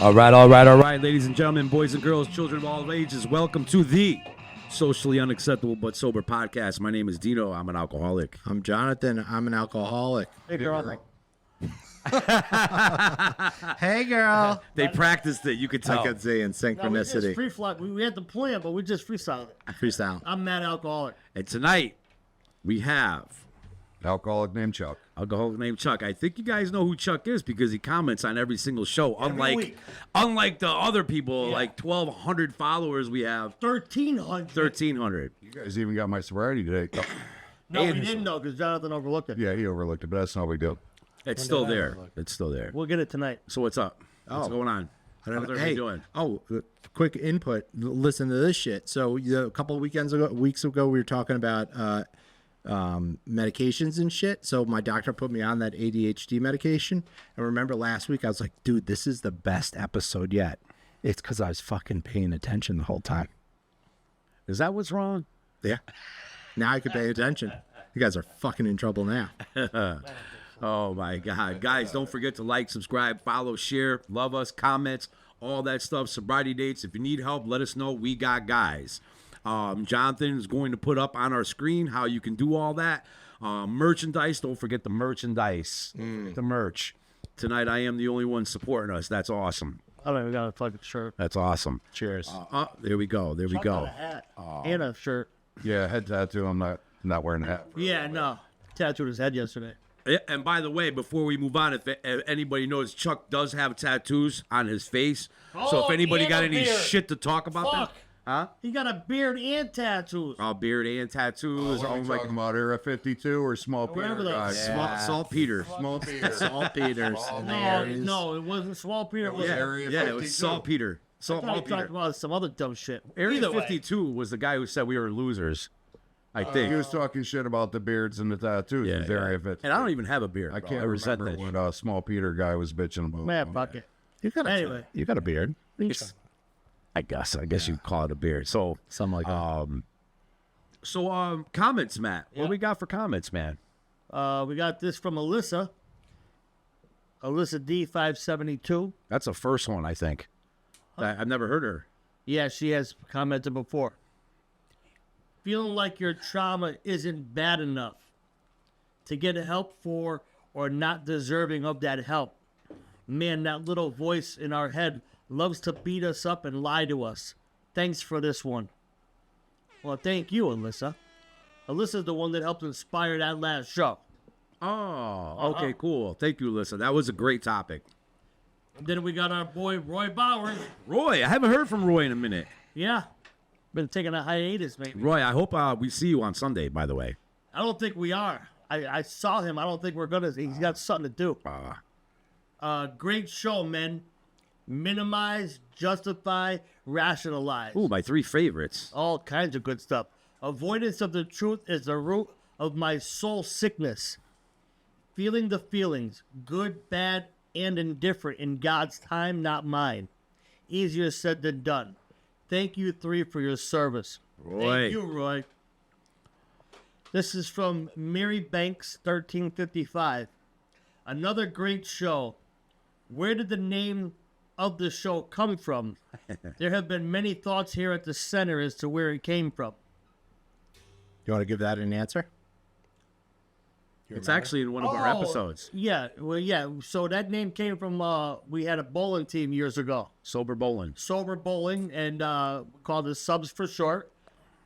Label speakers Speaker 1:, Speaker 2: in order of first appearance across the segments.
Speaker 1: All right, ladies and gentlemen, boys and girls, children of all ages, welcome to the Socially Unacceptable But Sober podcast. My name is Dino. I'm an alcoholic.
Speaker 2: I'm Jonathan. I'm an alcoholic.
Speaker 3: Hey, girl.
Speaker 2: Hey, girl.
Speaker 1: They practiced it. You could tell.
Speaker 2: I could say in synchronicity.
Speaker 3: Free fly. We had the plan, but we just freestyled it.
Speaker 2: Freestyle.
Speaker 3: I'm mad alcoholic.
Speaker 1: And tonight, we have
Speaker 4: alcoholic named Chuck.
Speaker 1: Alcoholic named Chuck. I think you guys know who Chuck is because he comments on every single show.
Speaker 3: Week.
Speaker 1: Unlike the other people,
Speaker 3: Yeah.
Speaker 1: like 1,200 followers we have.
Speaker 3: 1,300.
Speaker 1: 1,300.
Speaker 4: You guys even got my sobriety today.
Speaker 3: No, we didn't know because Jonathan overlooked it.
Speaker 4: Yeah, he overlooked it, but that's not what we do.
Speaker 1: It's still there. It's still there.
Speaker 3: We'll get it tonight.
Speaker 1: So what's up? What's going on? How's everybody doing?
Speaker 2: Quick input. Listen to this shit. So a couple of weeks ago, we were talking about medications and shit. So my doctor put me on that ADHD medication. And remember last week, I was like, dude, this is the best episode yet. It's because I was fucking paying attention the whole time.
Speaker 1: Is that what's wrong?
Speaker 2: Yeah. Now I can pay attention. You guys are fucking in trouble now.
Speaker 1: Oh, my God. Guys, don't forget to like, subscribe, follow, share, love us, comments, all that stuff. Sobriety dates. If you need help, let us know. We got guys. Jonathan is going to put up on our screen how you can do all that. Merchandise. Don't forget the merchandise. The merch. Tonight, I am the only one supporting us. That's awesome.
Speaker 3: I don't even got a fucking shirt.
Speaker 1: That's awesome.
Speaker 2: Cheers.
Speaker 1: There we go. There we
Speaker 3: Chuck
Speaker 1: go.
Speaker 3: got a hat and a shirt.
Speaker 4: Yeah, head tattoo. I'm not wearing a hat.
Speaker 3: Yeah, no. Tattooed his head yesterday.
Speaker 1: Yeah, and by the way, before we move on, if anybody knows, Chuck does have tattoos on his face. So if anybody
Speaker 3: and
Speaker 1: got
Speaker 3: a
Speaker 1: any
Speaker 3: beard.
Speaker 1: shit to talk about,
Speaker 3: Fuck.
Speaker 1: Huh?
Speaker 3: He got a beard and tattoos.
Speaker 1: Beard and tattoos.
Speaker 4: What are we talking about? Era 52 or Small
Speaker 3: Whatever
Speaker 4: Peter
Speaker 3: the-
Speaker 4: guys?
Speaker 3: Yeah.
Speaker 1: Saltpeter.
Speaker 2: Small Peters. Saltpeters.
Speaker 3: No, it wasn't Swall Peter. It was
Speaker 4: Area
Speaker 1: Yeah, it
Speaker 4: 52.
Speaker 1: was saltpeter.
Speaker 3: I thought he
Speaker 1: Saltpeter.
Speaker 3: talked about some other dumb shit.
Speaker 1: Area
Speaker 3: Either way.
Speaker 1: 52 was the guy who said we were losers, I think.
Speaker 4: He was talking shit about the beards and the tattoos.
Speaker 1: Yeah,
Speaker 4: It was Area 52.
Speaker 1: And I don't even have a beard.
Speaker 4: I
Speaker 1: bro.
Speaker 4: can't
Speaker 1: resent
Speaker 4: remember
Speaker 1: that.
Speaker 4: what Small Peter guy was bitching about.
Speaker 3: Man, fuck it.
Speaker 2: You got
Speaker 3: Anyway.
Speaker 2: You got a beard.
Speaker 1: I guess you'd call it a beard. So,
Speaker 2: Something like that.
Speaker 1: comments, Matt.
Speaker 3: Yeah.
Speaker 1: What we got for comments, man?
Speaker 3: We got this from Alyssa. Alyssa D572.
Speaker 1: That's the first one, I think. I've never heard her.
Speaker 3: Yeah, she has commented before. Feeling like your trauma isn't bad enough to get help for or not deserving of that help. Man, that little voice in our head loves to beat us up and lie to us. Thanks for this one. Well, thank you, Alyssa. Alyssa's the one that helped inspire that last show.
Speaker 1: Oh, okay, cool. Thank you, Alyssa. That was a great topic.
Speaker 3: And then we got our boy Roy Bowers.
Speaker 1: Roy, I haven't heard from Roy in a minute.
Speaker 3: Yeah, been taking a hiatus, maybe.
Speaker 1: Roy, I hope we see you on Sunday, by the way.
Speaker 3: I don't think we are. I saw him. I don't think we're gonna. He's got something to do. Great show, men. Minimize, justify, rationalize.
Speaker 1: Ooh, my 3 favorites.
Speaker 3: All kinds of good stuff. Avoidance of the truth is the root of my soul sickness. Feeling the feelings, good, bad, and indifferent in God's time, not mine. Easier said than done. Thank you 3 for your service.
Speaker 1: Roy.
Speaker 3: Thank you, Roy. This is from Mary Banks, 1355. Another great show. Where did the name of the show come from? There have been many thoughts here at the center as to where it came from.
Speaker 2: You want to give that an answer?
Speaker 1: It's actually in one of our episodes.
Speaker 3: Yeah, well, yeah. So that name came from, we had a bowling team years ago.
Speaker 1: Sober Bowling.
Speaker 3: Sober Bowling, and called it Subs for short.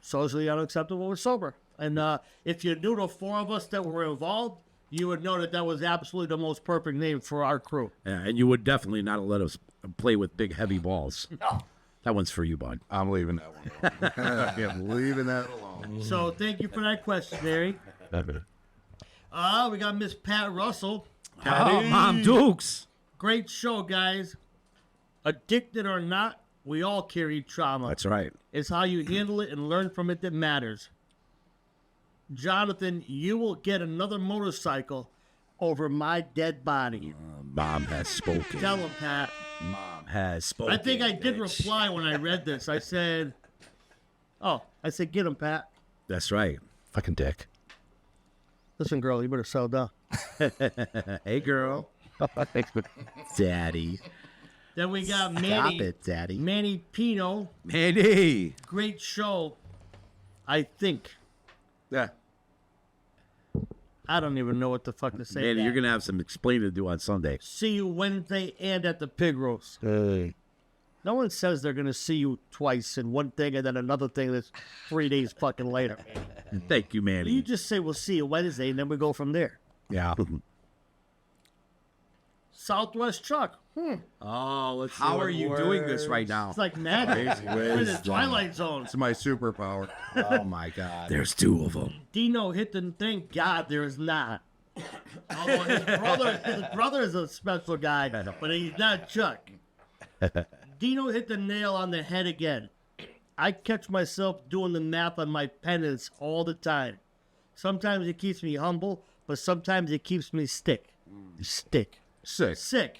Speaker 3: Socially Unacceptable with Sober. And if you knew the 4 of us that were involved, you would know that was absolutely the most perfect name for our crew.
Speaker 1: Yeah, and you would definitely not let us play with big, heavy balls.
Speaker 3: No.
Speaker 1: That one's for you, bud.
Speaker 4: I'm leaving that one alone. I'm leaving that alone.
Speaker 3: So thank you for that question, Mary. We got Miss Pat Russell.
Speaker 1: Oh, Mom Dukes.
Speaker 3: Great show, guys. Addicted or not, we all carry trauma.
Speaker 1: That's right.
Speaker 3: It's how you handle it and learn from it that matters. Jonathan, you will get another motorcycle over my dead body.
Speaker 1: Mom has spoken.
Speaker 3: Tell him, Pat.
Speaker 1: Mom has spoken.
Speaker 3: I think I did
Speaker 1: bitch.
Speaker 3: reply when I read this. I said, get him, Pat.
Speaker 1: That's right. Fucking dick.
Speaker 3: Listen, girl, you better settle down.
Speaker 1: Hey, girl. Daddy.
Speaker 3: Then we got
Speaker 2: Stop
Speaker 3: Manny.
Speaker 2: it, Daddy.
Speaker 3: Manny Pino.
Speaker 1: Manny.
Speaker 3: Great show. I think.
Speaker 1: Yeah.
Speaker 3: I don't even know what the fuck to say.
Speaker 1: Manny,
Speaker 3: to
Speaker 1: you're
Speaker 3: that.
Speaker 1: going to have some explaining to do on Sunday.
Speaker 3: See you Wednesday and at the pig roast. No one says they're going to see you twice in one thing and then another thing that's 3 days fucking later.
Speaker 1: Thank you, Manny.
Speaker 3: You just say we'll see you Wednesday and then we go from there.
Speaker 2: Yeah.
Speaker 3: Southwest Chuck.
Speaker 1: Oh, let's see. How are you doing this right now?
Speaker 3: It's like magic. We're in the Twilight Zone.
Speaker 4: It's my superpower.
Speaker 2: Oh my God.
Speaker 1: There's 2 of them.
Speaker 3: Dino hit the thing. God, there is not. Although his brother is a special guy, but he's not Chuck. Dino hit the nail on the head again. I catch myself doing the math on my penance all the time. Sometimes it keeps me humble, but sometimes it keeps me sick.
Speaker 4: Sick.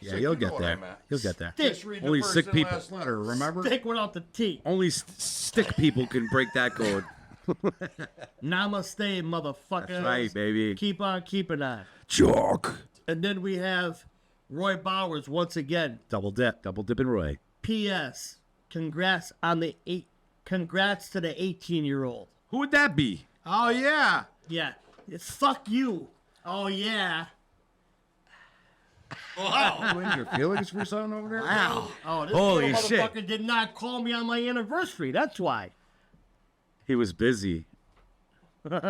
Speaker 2: Yeah, you'll get
Speaker 4: what
Speaker 2: there.
Speaker 4: I'm at.
Speaker 2: You'll get there.
Speaker 4: Just read
Speaker 1: Only
Speaker 4: the first
Speaker 1: sick
Speaker 4: and
Speaker 1: people.
Speaker 4: last letter, remember?
Speaker 3: Stick without the T.
Speaker 1: Only stick people can break that code.
Speaker 3: Namaste, motherfucker.
Speaker 1: That's right, baby.
Speaker 3: Keep on keeping on.
Speaker 1: Chuck.
Speaker 3: And then we have Roy Bowers once again.
Speaker 2: Double dip.
Speaker 1: Double dipping Roy.
Speaker 3: P.S. Congrats to the 18-year-old.
Speaker 1: Who would that be?
Speaker 2: Oh, yeah.
Speaker 3: Yeah. It's fuck you. Oh yeah.
Speaker 4: Wow. Your feelings for something over there?
Speaker 3: Wow. Oh, this
Speaker 1: Holy
Speaker 3: little
Speaker 1: shit.
Speaker 3: motherfucker did not call me on my anniversary. That's why.
Speaker 1: He was busy.
Speaker 3: Look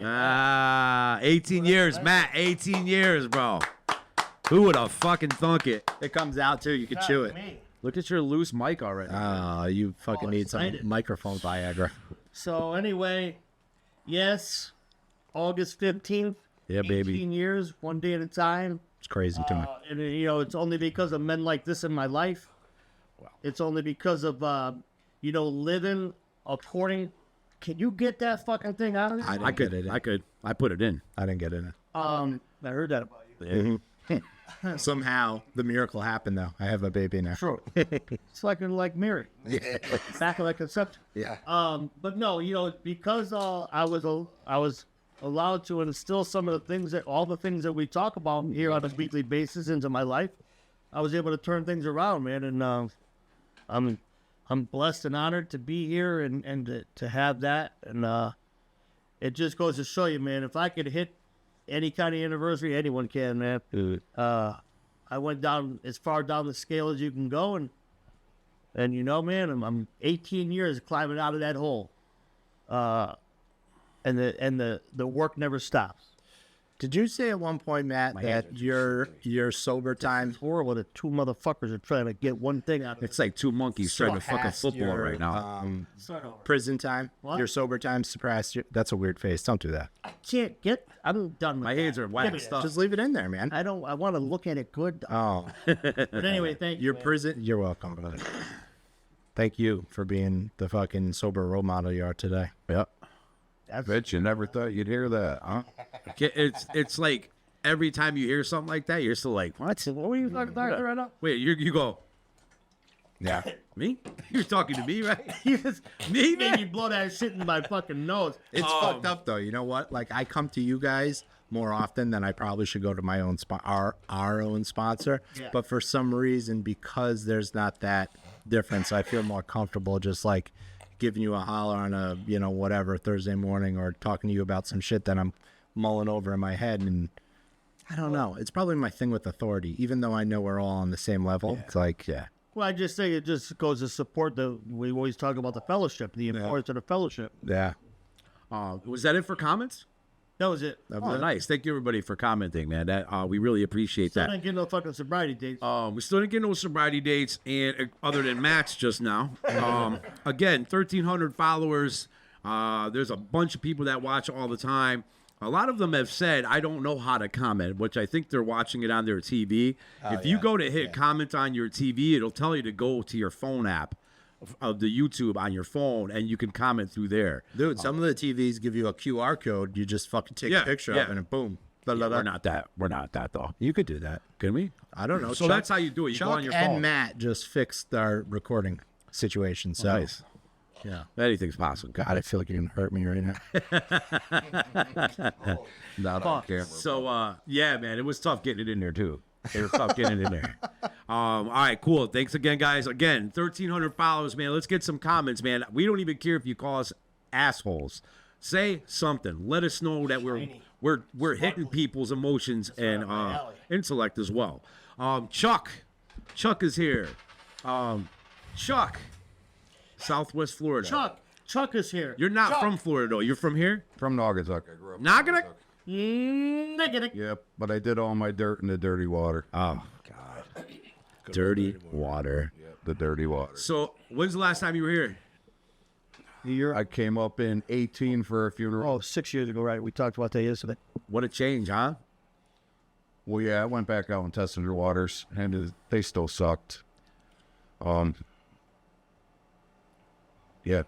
Speaker 3: at
Speaker 1: 18 years, Matt. 18 years, bro. Who would have fucking thunk it?
Speaker 2: It comes out, too. You can chew it.
Speaker 3: me.
Speaker 1: Look at your loose mic already.
Speaker 2: Oh, you fucking need some
Speaker 3: excited.
Speaker 2: microphone Viagra.
Speaker 3: So anyway, yes, August 15th.
Speaker 1: Yeah, baby.
Speaker 3: 18 years, one day at a time.
Speaker 2: It's crazy to me.
Speaker 3: And it's only because of men like this in my life. It's only because of living according. Can you get that fucking thing out of it?
Speaker 2: I didn't
Speaker 1: I
Speaker 2: get it.
Speaker 1: could. I put it in.
Speaker 2: I didn't get it.
Speaker 3: I heard that about you.
Speaker 2: Somehow, the miracle happened, though. I have a baby now.
Speaker 3: True. It's like Mary.
Speaker 2: Yeah.
Speaker 3: Back like conception.
Speaker 2: Yeah.
Speaker 3: But no, because I was allowed to instill some of the things all the things that we talk about here on a weekly basis into my life, I was able to turn things around, man. And I'm blessed and honored to be here and to have that. And it just goes to show you, man, if I could hit any kind of anniversary, anyone can, man. I went down as far down the scale as you can go, and man, I'm 18 years climbing out of that hole. And the work never stops.
Speaker 2: Did you say at one point, Matt, that your sober time?
Speaker 3: Horrible that 2 motherfuckers are trying to get one thing out of it.
Speaker 1: It's like 2 monkeys trying to fuck a
Speaker 2: surpassed
Speaker 1: football
Speaker 2: your,
Speaker 1: right now.
Speaker 3: Start over.
Speaker 2: Prison time?
Speaker 3: What?
Speaker 2: Your sober time surpassed your... That's a weird face. Don't do that.
Speaker 3: I'm done with
Speaker 1: My
Speaker 3: that.
Speaker 1: hands are
Speaker 3: Give me
Speaker 1: waxed
Speaker 3: that.
Speaker 1: up.
Speaker 2: Just leave it in there, man.
Speaker 3: I want to look at it good.
Speaker 2: Oh,
Speaker 3: But anyway, thank you.
Speaker 2: your
Speaker 3: man.
Speaker 2: prison... You're welcome, brother. Thank you for being the fucking sober role model you are today.
Speaker 1: Yep.
Speaker 4: Bet you never thought you'd hear that, huh?
Speaker 1: It's like every time you hear something like that, you're still like, what?
Speaker 3: What were you talking about right now?
Speaker 1: Wait, you go,
Speaker 2: Yeah.
Speaker 1: me? You're talking to me, right?
Speaker 3: You just
Speaker 1: Me,
Speaker 3: made
Speaker 1: man?
Speaker 3: me blow that shit in my fucking nose.
Speaker 2: It's fucked up, though. You know what? Like, I come to you guys more often than I probably should go to my own our own sponsor.
Speaker 3: Yeah.
Speaker 2: But for some reason, because there's not that difference, I feel more comfortable just like giving you a holler on a, whatever, Thursday morning, or talking to you about some shit that I'm mulling over in my head. And I don't know. It's probably my thing with authority, even though I know we're all on the same level. It's like,
Speaker 3: Well, I just say it just goes to support we always talk about the fellowship, the importance of the fellowship.
Speaker 2: yeah.
Speaker 1: Was that it for comments?
Speaker 3: That was it.
Speaker 1: Oh, nice. Thank you, everybody, for commenting, man. That we really appreciate
Speaker 3: I
Speaker 1: that.
Speaker 3: didn't get no fucking sobriety dates.
Speaker 1: We still didn't get no sobriety dates, and other than Matt's just now. Again, 1,300 followers. There's a bunch of people that watch all the time. A lot of them have said, I don't know how to comment, which I think they're watching it on their TV. If you go to hit comment on your TV, it'll tell you to go to your phone app of the YouTube on your phone, and you can comment through there.
Speaker 2: Dude, some of the TVs give you a QR code. You just fucking take a picture of it and boom.
Speaker 1: We're not that. We're not that, though.
Speaker 2: You could do that.
Speaker 1: Can we?
Speaker 2: I don't know.
Speaker 1: So that's how you do it. You
Speaker 2: Chuck
Speaker 1: go on your
Speaker 2: and
Speaker 1: phone.
Speaker 2: Matt just fixed our recording situation. So,
Speaker 1: Nice.
Speaker 2: yeah.
Speaker 1: Anything's possible.
Speaker 2: God, I feel like you're going to hurt me right now.
Speaker 4: Not on camera.
Speaker 1: So, yeah, man, it was tough getting it in there, too. They were fucking in there. All right, cool. Thanks again, guys. Again, 1,300 followers, man. Let's get some comments, man. We don't even care if you call us assholes. Say something. Let us know that we're hitting people's emotions and intellect as well. Chuck is here. Chuck, Southwest Florida.
Speaker 3: Chuck is here.
Speaker 1: You're not from Florida, though. You're from here?
Speaker 4: From Naugatuck. I grew up.
Speaker 1: Naugatuck?
Speaker 3: Negative.
Speaker 4: Yep, but I did all my dirt in the dirty water.
Speaker 1: Oh, God. Dirty water.
Speaker 4: Yep, the dirty water.
Speaker 1: So, when's the last time you were here?
Speaker 4: I came up in 18 for a funeral.
Speaker 3: Oh, 6 years ago, right? We talked about that yesterday.
Speaker 1: What a change, huh?
Speaker 4: Well, yeah, I went back out and tested the waters, and they still sucked. Yeah.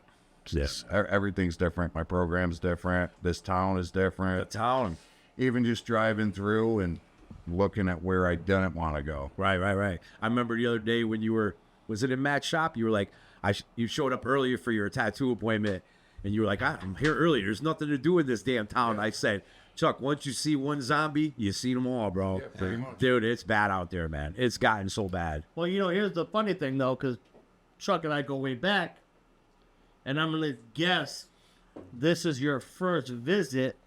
Speaker 4: Everything's different. My program's different. This town is different.
Speaker 1: The town.
Speaker 4: Even just driving through and looking at where I didn't want to go.
Speaker 1: Right. I remember the other day when you were, was it in Matt's shop? You were like, you showed up earlier for your tattoo appointment, and you were like, I'm here early. There's nothing to do in this damn town. I said, Chuck, once you see one zombie, you see them all, bro.
Speaker 4: Yeah, pretty much.
Speaker 1: Dude, it's bad out there, man. It's gotten so bad.
Speaker 3: Well, here's the funny thing, though, because Chuck and I go way back, and I'm going to guess this is your first visit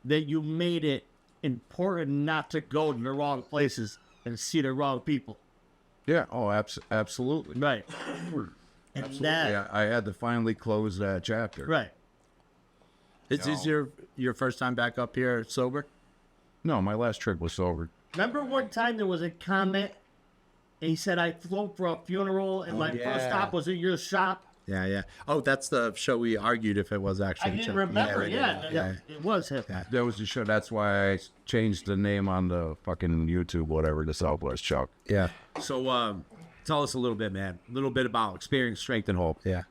Speaker 3: that you made it important not to go to the wrong places and see the wrong people.
Speaker 4: Yeah. Oh, absolutely.
Speaker 3: Right. And that,
Speaker 4: Yeah, I had to finally close that chapter.
Speaker 3: right.
Speaker 2: Is this your first time back up here sober?
Speaker 4: No, my last trip was sober.
Speaker 3: Remember one time there was a comment, and he said, I float for a funeral, and my first stop was at your shop?
Speaker 2: Yeah. Oh, that's the show we argued if it was
Speaker 3: I
Speaker 2: actually.
Speaker 3: didn't remember,
Speaker 2: we
Speaker 3: yeah.
Speaker 2: did.
Speaker 3: It was him.
Speaker 4: That was the show. That's why I changed the name on the fucking YouTube, whatever, to Southwest Chuck.
Speaker 2: Yeah.
Speaker 1: So, tell us a little bit, man. A little bit about experience, strength, and hope.
Speaker 2: Yeah.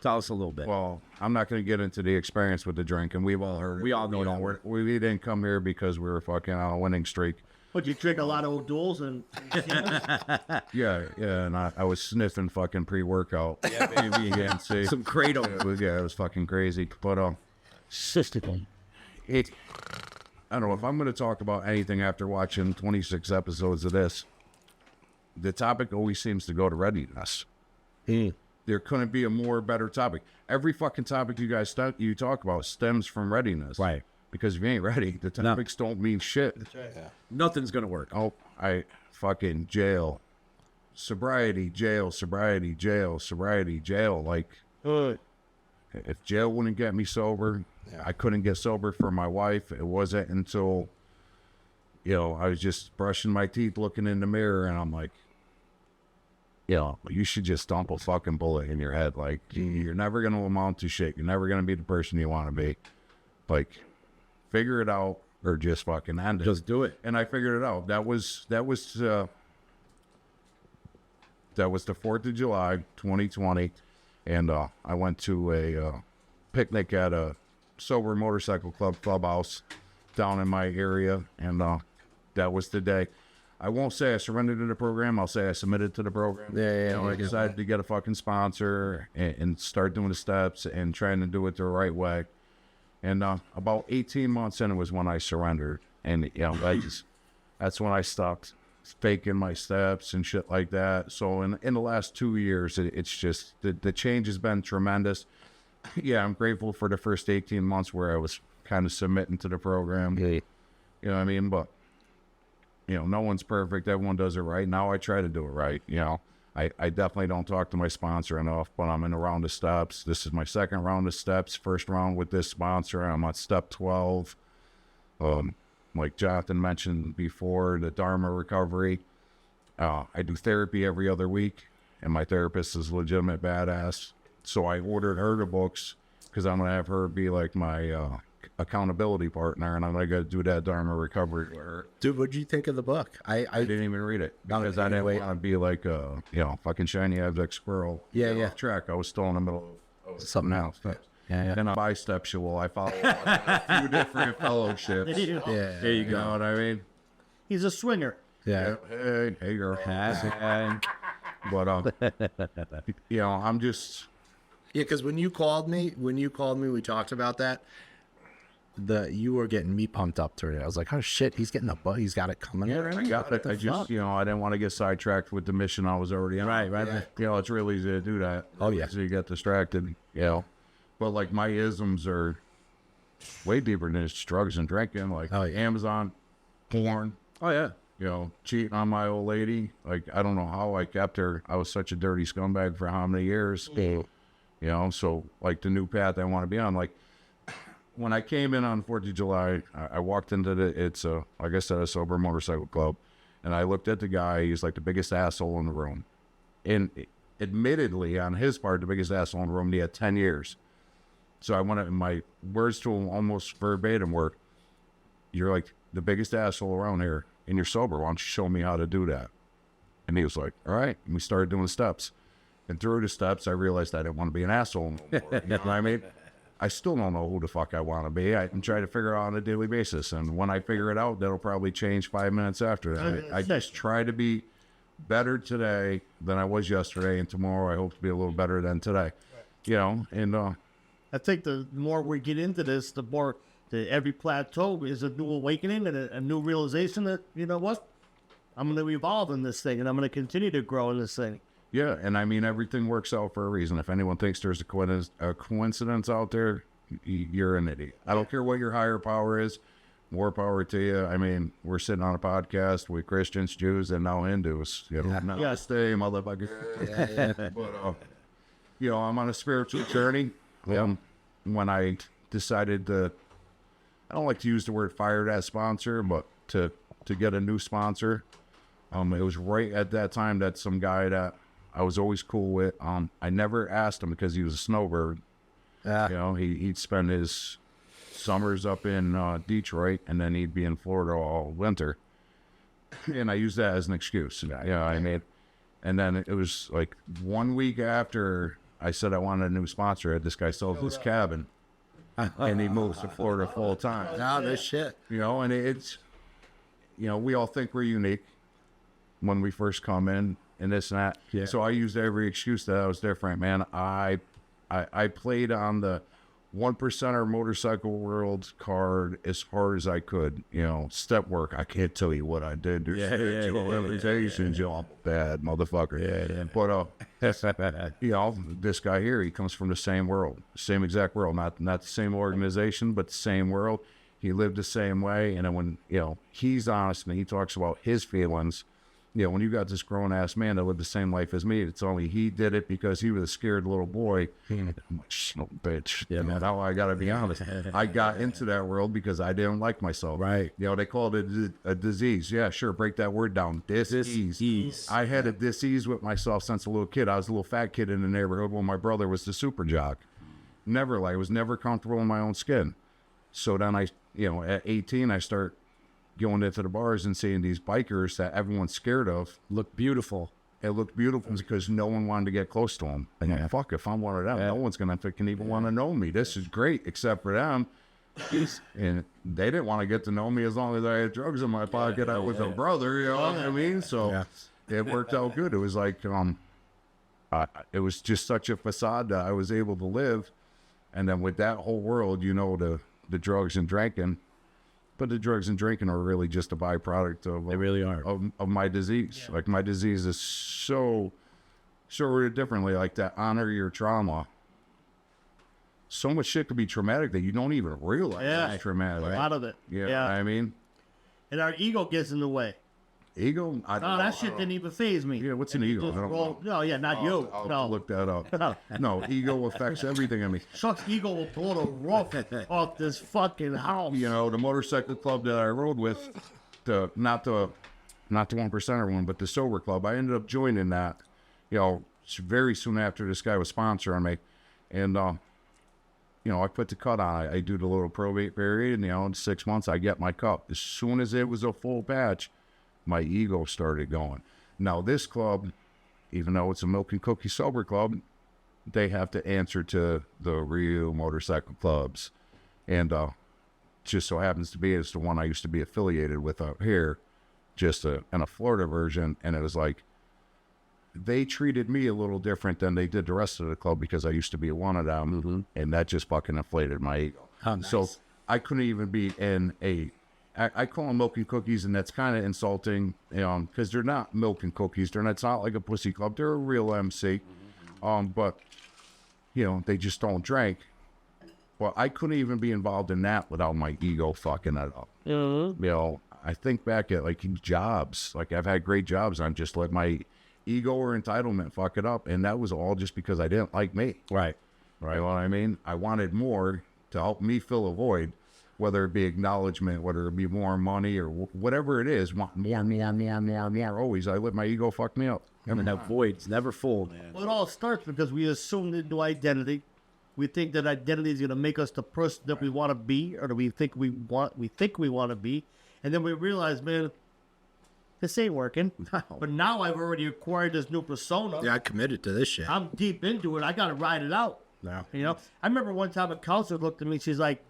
Speaker 1: Tell us a little bit.
Speaker 4: Well, I'm not going to get into the experience with the drinking. We've all heard it.
Speaker 1: We all know
Speaker 4: it. We didn't come here because we were fucking on a winning streak.
Speaker 3: But you drink a lot of O'Douls and
Speaker 4: Yeah, and I was sniffing fucking pre-workout. Yeah, baby. GNC.
Speaker 1: Some Cradle.
Speaker 4: It was fucking crazy. But
Speaker 3: cystically.
Speaker 4: I don't know if I'm going to talk about anything after watching 26 episodes of this. The topic always seems to go to readiness. There couldn't be a better topic. Every fucking topic you guys you talk about stems from readiness.
Speaker 1: Right.
Speaker 4: Because if you ain't ready, the topics don't mean shit.
Speaker 2: That's right. Yeah.
Speaker 1: Nothing's going to work.
Speaker 4: Oh, I fucking jail. Sobriety, jail, sobriety, jail, sobriety, jail. Like, if jail wouldn't get me sober, I couldn't get sober for my wife. It wasn't until, I was just brushing my teeth, looking in the mirror, and I'm like, you should just dump a fucking bullet in your head. Like, you're never going to amount to shit. You're never going to be the person you want to be. Like, figure it out or just fucking end it.
Speaker 1: Just do it.
Speaker 4: And I figured it out. That was the 4th of July, 2020. And I went to a picnic at a sober motorcycle clubhouse down in my area. And that was the day. I won't say I surrendered to the program. I'll say I submitted to the program.
Speaker 2: Yeah.
Speaker 4: I decided to get a fucking sponsor and start doing the steps and trying to do it the right way. And about 18 months in, it was when I surrendered. And, that's when I stopped faking my steps and shit like that. So in the last 2 years, it's just, the change has been tremendous. Yeah, I'm grateful for the first 18 months where I was kind of submitting to the program.
Speaker 2: Yeah.
Speaker 4: You know what I mean? But, no one's perfect. Everyone does it right. Now I try to do it right, I definitely don't talk to my sponsor enough, but I'm in a round of steps. This is my second round of steps. First round with this sponsor. I'm on step 12. Like Jonathan mentioned before, the Dharma recovery. I do therapy every other week, and my therapist is legitimate badass. So I ordered her the books because I'm going to have her be like my accountability partner, and I'm going to do that Dharma recovery with her.
Speaker 2: Dude, what'd you think of the book?
Speaker 4: I didn't even read it because I didn't want to be like a fucking shiny object squirrel.
Speaker 2: Yeah.
Speaker 4: Off track. I was still in the middle of something else.
Speaker 2: Yeah.
Speaker 4: Then I'm bisexual. I follow a few different fellowships.
Speaker 2: Yeah.
Speaker 1: There you
Speaker 4: You know what I mean?
Speaker 3: He's a swinger.
Speaker 2: Yeah.
Speaker 4: Hey, girl. But I'm just.
Speaker 2: Yeah, because when you called me, we talked about that. you were getting me pumped up to it. I was like, oh shit, he's getting a butt. He's got it coming.
Speaker 4: Yeah, I got it. I just, I didn't want to get sidetracked with the mission I was already on.
Speaker 2: Right.
Speaker 4: It's really easy to do that.
Speaker 2: Oh, yeah.
Speaker 4: So you get distracted, But like my isms are way deeper than just drugs and drinking. Like Amazon, porn.
Speaker 1: Oh yeah.
Speaker 4: Cheating on my old lady. Like, I don't know how I kept her. I was such a dirty scumbag for how many years. So like the new path I want to be on. Like when I came in on 4th of July, I walked into it's like I said, a sober motorcycle club. And I looked at the guy. He's like the biggest asshole in the room. And admittedly, on his part, the biggest asshole in the room, and he had 10 years. So I went, my words to him almost verbatim were, you're like the biggest asshole around here, and you're sober. Why don't you show me how to do that? And he was like, all right. And we started doing the steps. And through the steps, I realized I didn't want to be an asshole no more. You know what I mean? I still don't know who the fuck I want to be. I'm trying to figure it out on a daily basis. And when I figure it out, that'll probably change 5 minutes after that. I just try to be better today than I was yesterday. And tomorrow, I hope to be a little better than today. And
Speaker 3: I think the more we get into this, the more every plateau is a new awakening and a new realization that, you know what, I'm going to evolve in this thing and I'm going to continue to grow in this thing.
Speaker 4: Yeah, and I mean, everything works out for a reason. If anyone thinks there's a coincidence out there, you're an idiot. I don't care what your higher power is. More power to you. I mean, we're sitting on a podcast with Christians, Jews, and now Hindus. Namaste, motherfucker. But, I'm on a spiritual journey. When I decided to, I don't like to use the word fire that sponsor, but to get a new sponsor, it was right at that time that some guy that I was always cool with, I never asked him because he was a snowbird. He'd spend his summers up in Detroit, and then he'd be in Florida all winter. And I used that as an excuse. And then it was like 1 week after I said I wanted a new sponsor, this guy sold his cabin, and he moves to Florida full time.
Speaker 2: No, this shit.
Speaker 4: And it's, we all think we're unique when we first come in and this and that. Yeah. So I used every excuse that I was different, man. I played on the 1%er motorcycle world card as hard as I could. Step work. I can't tell you what I did. There's limitations. I'm a bad motherfucker. But this guy here, he comes from the same world, same exact world, not the same organization, but the same world. He lived the same way, and then when he's honest and he talks about his feelings. When you got this grown-ass man that lived the same life as me, it's only he did it because he was a scared little boy. I'm like, son of a bitch. Now I got to be honest. I got into that world because I didn't like myself.
Speaker 2: Right.
Speaker 4: They called it a disease. Yeah, sure. Break that word down. Disease. I had a disease with myself since a little kid. I was a little fat kid in the neighborhood when my brother was the super jock. I was never comfortable in my own skin. So then at 18, I start going into the bars and seeing these bikers that everyone's scared of
Speaker 2: look beautiful.
Speaker 4: It looked beautiful because no one wanted to get close to them. And fuck, if I'm one of them, no one's can even want to know me. This is great, except for them. And they didn't want to get to know me as long as I had drugs in my pocket. I was a brother, you know what I mean? So it worked out good. It was like, it was just such a facade that I was able to live. And then with that whole world, the drugs and drinking. But the drugs and drinking are really just a byproduct of
Speaker 2: they really are
Speaker 4: of my disease. Yeah. Like my disease is so rooted differently. Like that, honor your trauma. So much shit could be traumatic that you don't even realize it's traumatic.
Speaker 3: A lot of it.
Speaker 4: Yeah, I mean,
Speaker 3: and our ego gets in the way.
Speaker 4: Ego?
Speaker 3: That shit didn't even faze me.
Speaker 4: Yeah, what's an ego?
Speaker 3: Not you.
Speaker 4: I'll look that up. No, ego affects everything in me.
Speaker 3: Chuck's ego will blow the roof off this fucking house.
Speaker 4: The motorcycle club that I rode with, not the 1%er one, but the sober club, I ended up joining that, very soon after this guy was sponsoring me. And, I put the cut on. I do the little probate period, and, in 6 months, I get my cup. As soon as it was a full patch, my ego started going. Now, this club, even though it's a milk and cookie sober club, they have to answer to the real motorcycle clubs. And just so happens to be it's the one I used to be affiliated with out here, just in a Florida version. And it was like, they treated me a little different than they did the rest of the club because I used to be one of them. Mm-hmm. And that just fucking inflated my ego.
Speaker 2: Oh, nice.
Speaker 4: So I couldn't even be in I call them milk and cookies, and that's kind of insulting, because they're not milk and cookies. It's not like a pussy club. They're a real MC, but they just don't drink. Well, I couldn't even be involved in that without my ego fucking it up. I think back at like jobs, like I've had great jobs, and I'm just let my ego or entitlement fuck it up, and that was all just because I didn't like me.
Speaker 1: Right.
Speaker 4: You know what I mean? I wanted more to help me fill a void, whether it be acknowledgement, whether it be more money, or whatever it is. Want more. Always, I let my ego fuck me up.
Speaker 1: And that void's never full, man.
Speaker 3: Well, it all starts because we assume into identity. We think that identity is going to make us the person that we want to be, or that we think we want to be, and then we realize, man, this ain't working.
Speaker 1: No.
Speaker 3: But now I've already acquired this new persona.
Speaker 2: Yeah, I committed to this shit.
Speaker 3: I'm deep into it. I got to ride it out.
Speaker 2: No.
Speaker 3: I remember one time a counselor looked at me. She's like,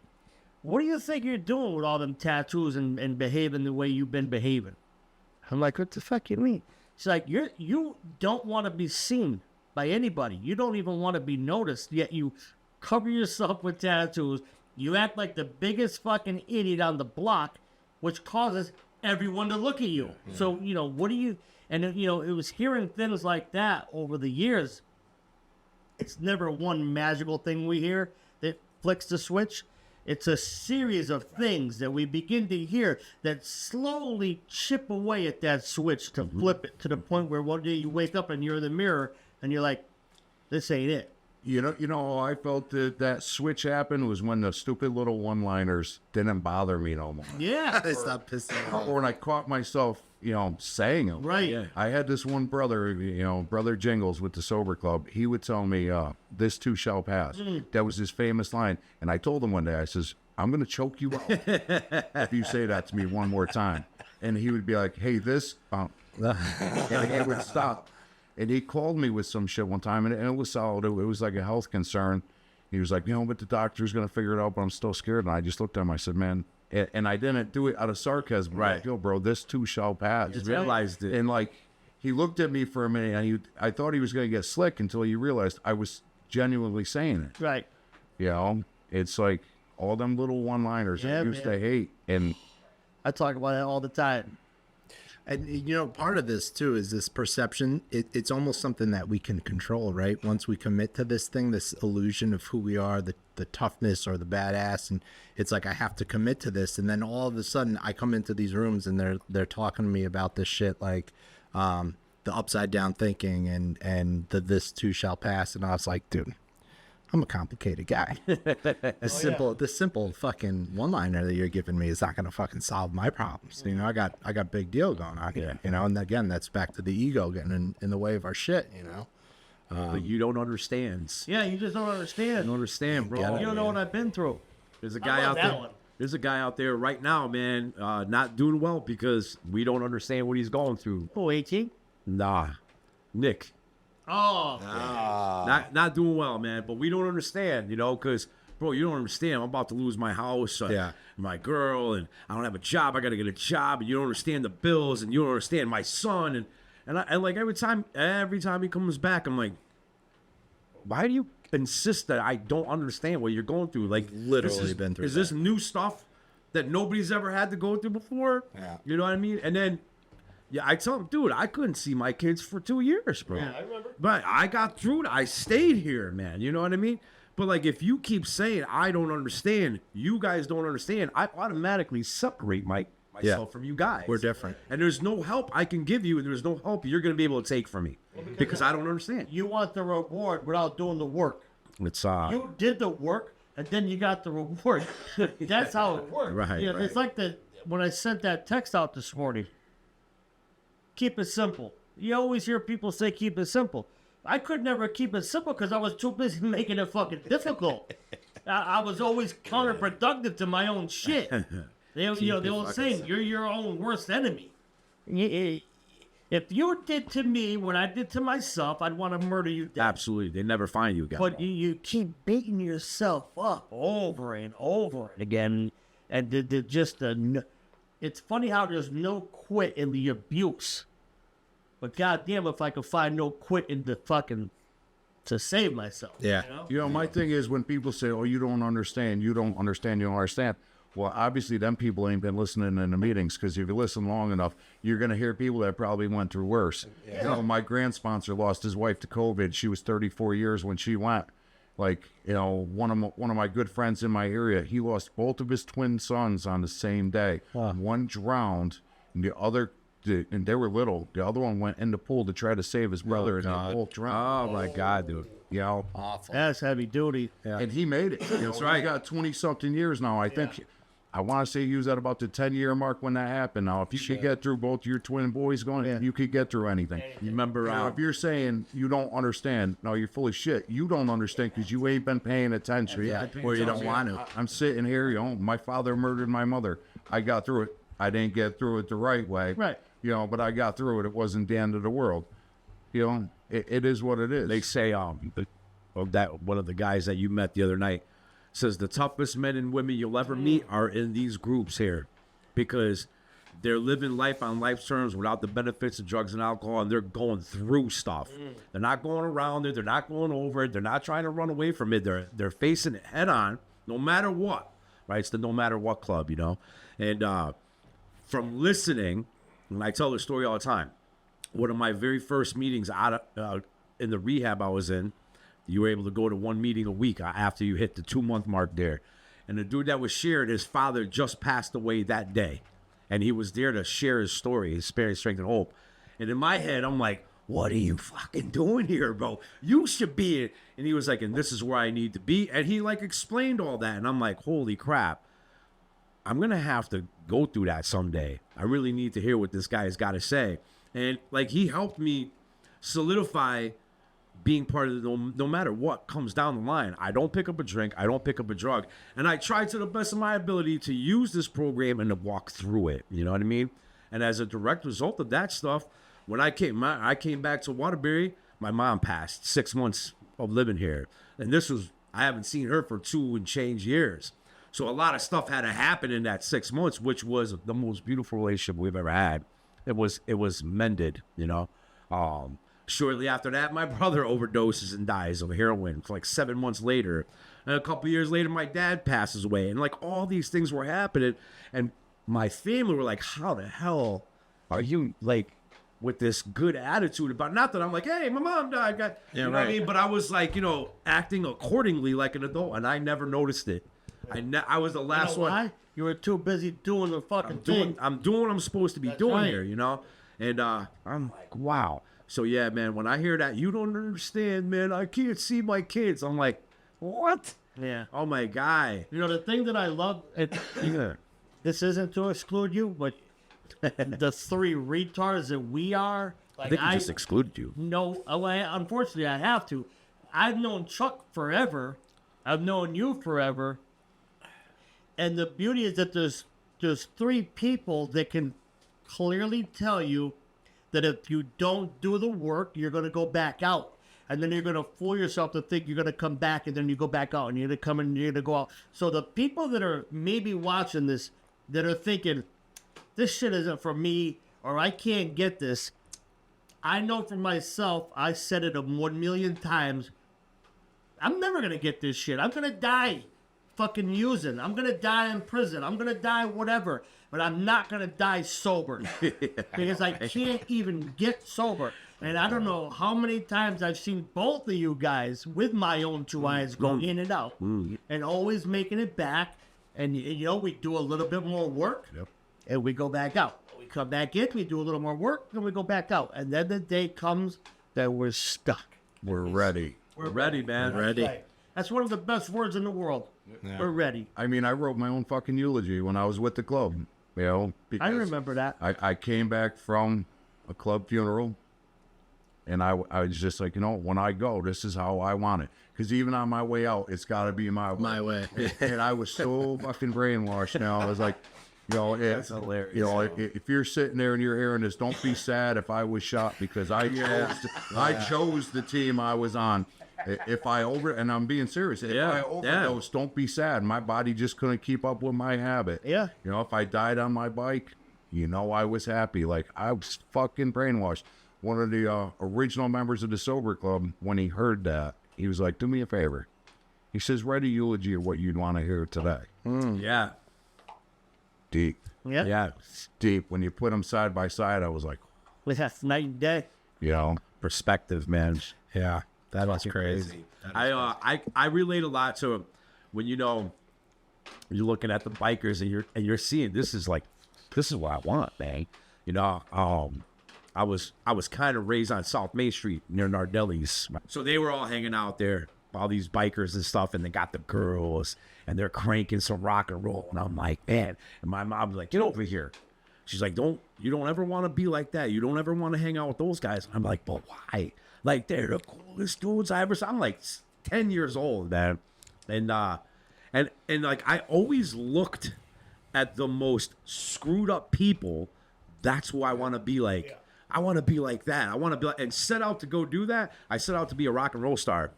Speaker 3: "What do you think you're doing with all them tattoos and behaving the way you've been behaving?" I'm like, "What the fuck you mean?" She's like, "You don't want to be seen by anybody. You don't even want to be noticed, yet you cover yourself with tattoos. You act like the biggest fucking idiot on the block, which causes everyone to look at you." Yeah. So, what do you... And, it was hearing things like that over the years. It's never one magical thing we hear that flicks the switch. It's a series of things that we begin to hear that slowly chip away at that switch to flip it to the point where one day you wake up and you're in the mirror and you're like, this ain't it.
Speaker 4: You know how I felt that switch happened was when the stupid little one-liners didn't bother me no more.
Speaker 3: Yeah.
Speaker 2: They stopped pissing me off.
Speaker 4: Or when I caught myself, saying them.
Speaker 3: Right.
Speaker 1: Yeah.
Speaker 4: I had this one brother, Brother Jingles with the Sober Club. He would tell me, "This too shall pass." That was his famous line. And I told him one day, I says, "I'm going to choke you out if you say that to me one more time." And he would be like, "Hey, this," and it would stop. And he called me with some shit one time, and it was solid. It was like a health concern. He was like, but the doctor's going to figure it out, but I'm still scared. And I just looked at him. I said, "Man," and I didn't do it out of sarcasm.
Speaker 1: Right.
Speaker 4: Like, "Yo, bro, this too shall pass."
Speaker 1: Just realized it.
Speaker 4: And like, he looked at me for a minute, and I thought he was going to get slick until he realized I was genuinely saying it.
Speaker 3: Right.
Speaker 4: It's like all them little one-liners I used to hate. And
Speaker 3: I talk about it all the time.
Speaker 2: And, part of this, too, is this perception. It's almost something that we can control, right? Once we commit to this thing, this illusion of who we are, the toughness or the badass, and it's like I have to commit to this. And then all of a sudden I come into these rooms and they're talking to me about this shit, like the upside down thinking and the this too shall pass. And I was like, dude, I'm a complicated guy. This simple fucking one-liner that you're giving me is not gonna fucking solve my problems. I got big deal going on here. And again, that's back to the ego getting in the way of our shit.
Speaker 1: But you don't understand.
Speaker 3: Yeah, you just don't understand.
Speaker 1: You don't understand, bro.
Speaker 3: You don't know what I've been through.
Speaker 1: There's a guy out there. There's a guy out there right now, man, not doing well because we don't understand what he's going through.
Speaker 3: Oh, 18?
Speaker 1: Nah, Nick.
Speaker 3: Oh,
Speaker 1: Not doing well, man. But we don't understand, because, bro, you don't understand. I'm about to lose my house, my girl, and I don't have a job. I got to get a job, and you don't understand the bills, and you don't understand my son, and I like every time he comes back, I'm like, why do you insist that I don't understand what you're going through? Like,
Speaker 2: Literally been through
Speaker 1: Is this new stuff that nobody's ever had to go through before?
Speaker 2: Yeah.
Speaker 1: You know what I mean? And then. Yeah, I tell him, dude, I couldn't see my kids for 2 years, bro.
Speaker 3: Yeah, I remember.
Speaker 1: But I got through it. I stayed here, man. You know what I mean? But, like, if you keep saying, I don't understand, you guys don't understand, I automatically separate myself from you guys.
Speaker 2: We're different.
Speaker 1: And there's no help I can give you, and there's no help you're going to be able to take from me. Because I don't understand.
Speaker 3: You want the reward without doing the work.
Speaker 1: It's,
Speaker 3: You did the work, and then you got the reward. That's how it works.
Speaker 1: Right, right.
Speaker 3: It's like when I sent that text out this morning. Keep it simple. You always hear people say keep it simple. I could never keep it simple because I was too busy making it fucking difficult. I was always counterproductive to my own shit. The old saying, you're your own worst enemy. If you did to me what I did to myself, I'd want to murder you dead.
Speaker 1: absolutely. They never find you again.
Speaker 3: But you keep beating yourself up over and over again. And it's funny how there's no quit in the abuse. But goddamn, if I could find no quit in the fucking to save myself.
Speaker 2: Yeah.
Speaker 3: You know?
Speaker 4: You know, my thing is when people say, "Oh, you don't understand," you don't understand, you don't understand. Well, obviously, them people ain't been listening in the meetings, because if you listen long enough, you're going to hear people that probably went through worse. You know, my grand sponsor lost his wife to COVID. She was 34 years when she went. Like, you know, one of my good friends in my area, he lost both of his twin sons on the same day. One drowned, and the other, and they were little. The other one went in the pool to try to save his brother, and they both drowned.
Speaker 1: Oh my God, dude.
Speaker 4: You know,
Speaker 2: Awful.
Speaker 3: That's heavy duty.
Speaker 4: and he made it. That's right. He got 20-something years now. I think, I want to say he was at about the 10-year mark when that happened. Now, if you could get through both your twin boys going, you could get through anything.
Speaker 1: You remember?
Speaker 4: Now, if you're saying you don't understand, no, you're full of shit. You don't understand because you ain't been paying attention.
Speaker 2: Or you don't want to.
Speaker 4: I'm sitting here, you know, my father murdered my mother. I got through it. I didn't get through it the right way.
Speaker 3: Right.
Speaker 4: You know, but I got through it. It wasn't the end of the world. You know, it is what it is.
Speaker 1: They say that one of the guys that you met the other night says the toughest men and women you'll ever meet are in these groups here, because they're living life on life's terms without the benefits of drugs and alcohol, and they're going through stuff. They're not going around it. They're not going over it. They're not trying to run away from it. They're facing it head on, no matter what. Right? It's the no matter what club, you know. And from listening, and I tell the story all the time. One of my very first meetings in the rehab I was in, you were able to go to one meeting a week after you hit the 2-month mark there. And the dude that was shared, his father just passed away that day. And he was there to share his story, his spirit, strength, and hope. And in my head, I'm like, what are you fucking doing here, bro? You should be it. And he was like, and this is where I need to be. And he like explained all that. And I'm like, holy crap. I'm going to have to go through that someday. I really need to hear what this guy has got to say. And like, he helped me solidify being part of the no matter what comes down the line. I don't pick up a drink. I don't pick up a drug. And I try to the best of my ability to use this program and to walk through it. You know what I mean? And as a direct result of that stuff, when I came back to Waterbury, my mom passed 6 months of living here. And I haven't seen her for 2 and change years. So a lot of stuff had to happen in that 6 months, which was the most beautiful relationship we've ever had. It was mended, you know. Shortly after that, my brother overdoses and dies of heroin. Like 7 months later, and a couple years later, my dad passes away, and like all these things were happening, and my family were like, "How the hell are you like with this good attitude about?" Not that I'm like, "Hey, my mom died," you know what I mean? But I was like, you know, acting accordingly like an adult, and I never noticed it. I was the last one.
Speaker 3: Why? You were too busy doing the fucking thing.
Speaker 1: I'm doing what I'm supposed to be doing
Speaker 3: right.
Speaker 1: here, you know? And I'm like, wow. So, yeah, man, when I hear that, you don't understand, man, I can't see my kids. I'm like, what?
Speaker 3: Yeah.
Speaker 1: Oh, my God.
Speaker 3: You know, the thing that I love,
Speaker 1: Yeah.
Speaker 3: this isn't to exclude you, but the 3 retards that we are. Like,
Speaker 1: I think he just excluded you.
Speaker 3: No, unfortunately, I have to. I've known Chuck forever. I've known you forever. And the beauty is that there's 3 people that can clearly tell you that if you don't do the work, you're going to go back out. And then you're going to fool yourself to think you're going to come back, and then you go back out, and you're going to come in and you're going to go out. So the people that are maybe watching this, that are thinking, this shit isn't for me, or I can't get this, I know for myself, I said it 1 million times, I'm never going to get this shit. I'm going to die fucking using. I'm going to die in prison. I'm going to die whatever. But I'm not going to die sober. Because I can't even get sober. And I don't know how many times I've seen both of you guys with my own 2 eyes go in and out. And always making it back. And, you know, we do a little bit more work. And we go back out. We come back in. We do a little more work. And we go back out. And then the day comes that we're stuck.
Speaker 4: We're ready.
Speaker 1: We're ready, man.
Speaker 2: Ready.
Speaker 3: Right. That's one of the best words in the world.
Speaker 2: Yeah.
Speaker 3: We're ready.
Speaker 4: I mean, I wrote my own fucking eulogy when I was with the club. You know,
Speaker 3: I remember that.
Speaker 4: I came back from a club funeral, and I was just like, you know, when I go, this is how I want it. Because even on my way out, it's got to be my way.
Speaker 2: My way.
Speaker 4: And I was so fucking brainwashed now. I was like, you know,
Speaker 1: That's hilarious.
Speaker 4: You know, if you're sitting there and you're hearing this, don't be sad if I was shot, because I chose the team I was on. If I and I'm being serious, if I overdose, don't be sad. My body just couldn't keep up with my habit.
Speaker 3: Yeah.
Speaker 4: You know, if I died on my bike, you know, I was happy. Like, I was fucking brainwashed. one of the original members of the Sober Club, when he heard that, he was like, do me a favor. He says, write a eulogy of what you'd want to hear today.
Speaker 1: Yeah.
Speaker 4: Deep.
Speaker 3: Yeah.
Speaker 1: Yeah.
Speaker 4: Deep. When you put them side by side, I was like,
Speaker 3: That's night and day.
Speaker 4: you know,
Speaker 1: Perspective, man.
Speaker 2: Yeah, that was crazy.
Speaker 1: I relate a lot to when you're looking at the bikers and you're seeing this is what I want, man. I was kind of raised on South Main Street near Nardelli's, so they were all hanging out there, all these bikers and stuff, and they got the girls and they're cranking some rock and roll, and I'm like, man, and my mom's like, get over here. She's like, you don't ever want to be like that. You don't ever want to hang out with those guys. I'm like, but why? Like, they're the coolest dudes I ever saw. I'm like 10 years old, man. And like, I always looked at the most screwed up people. That's who I want to be like. I want to be like that. I want to be like, and set out to go do that. I set out to be a rock and roll star.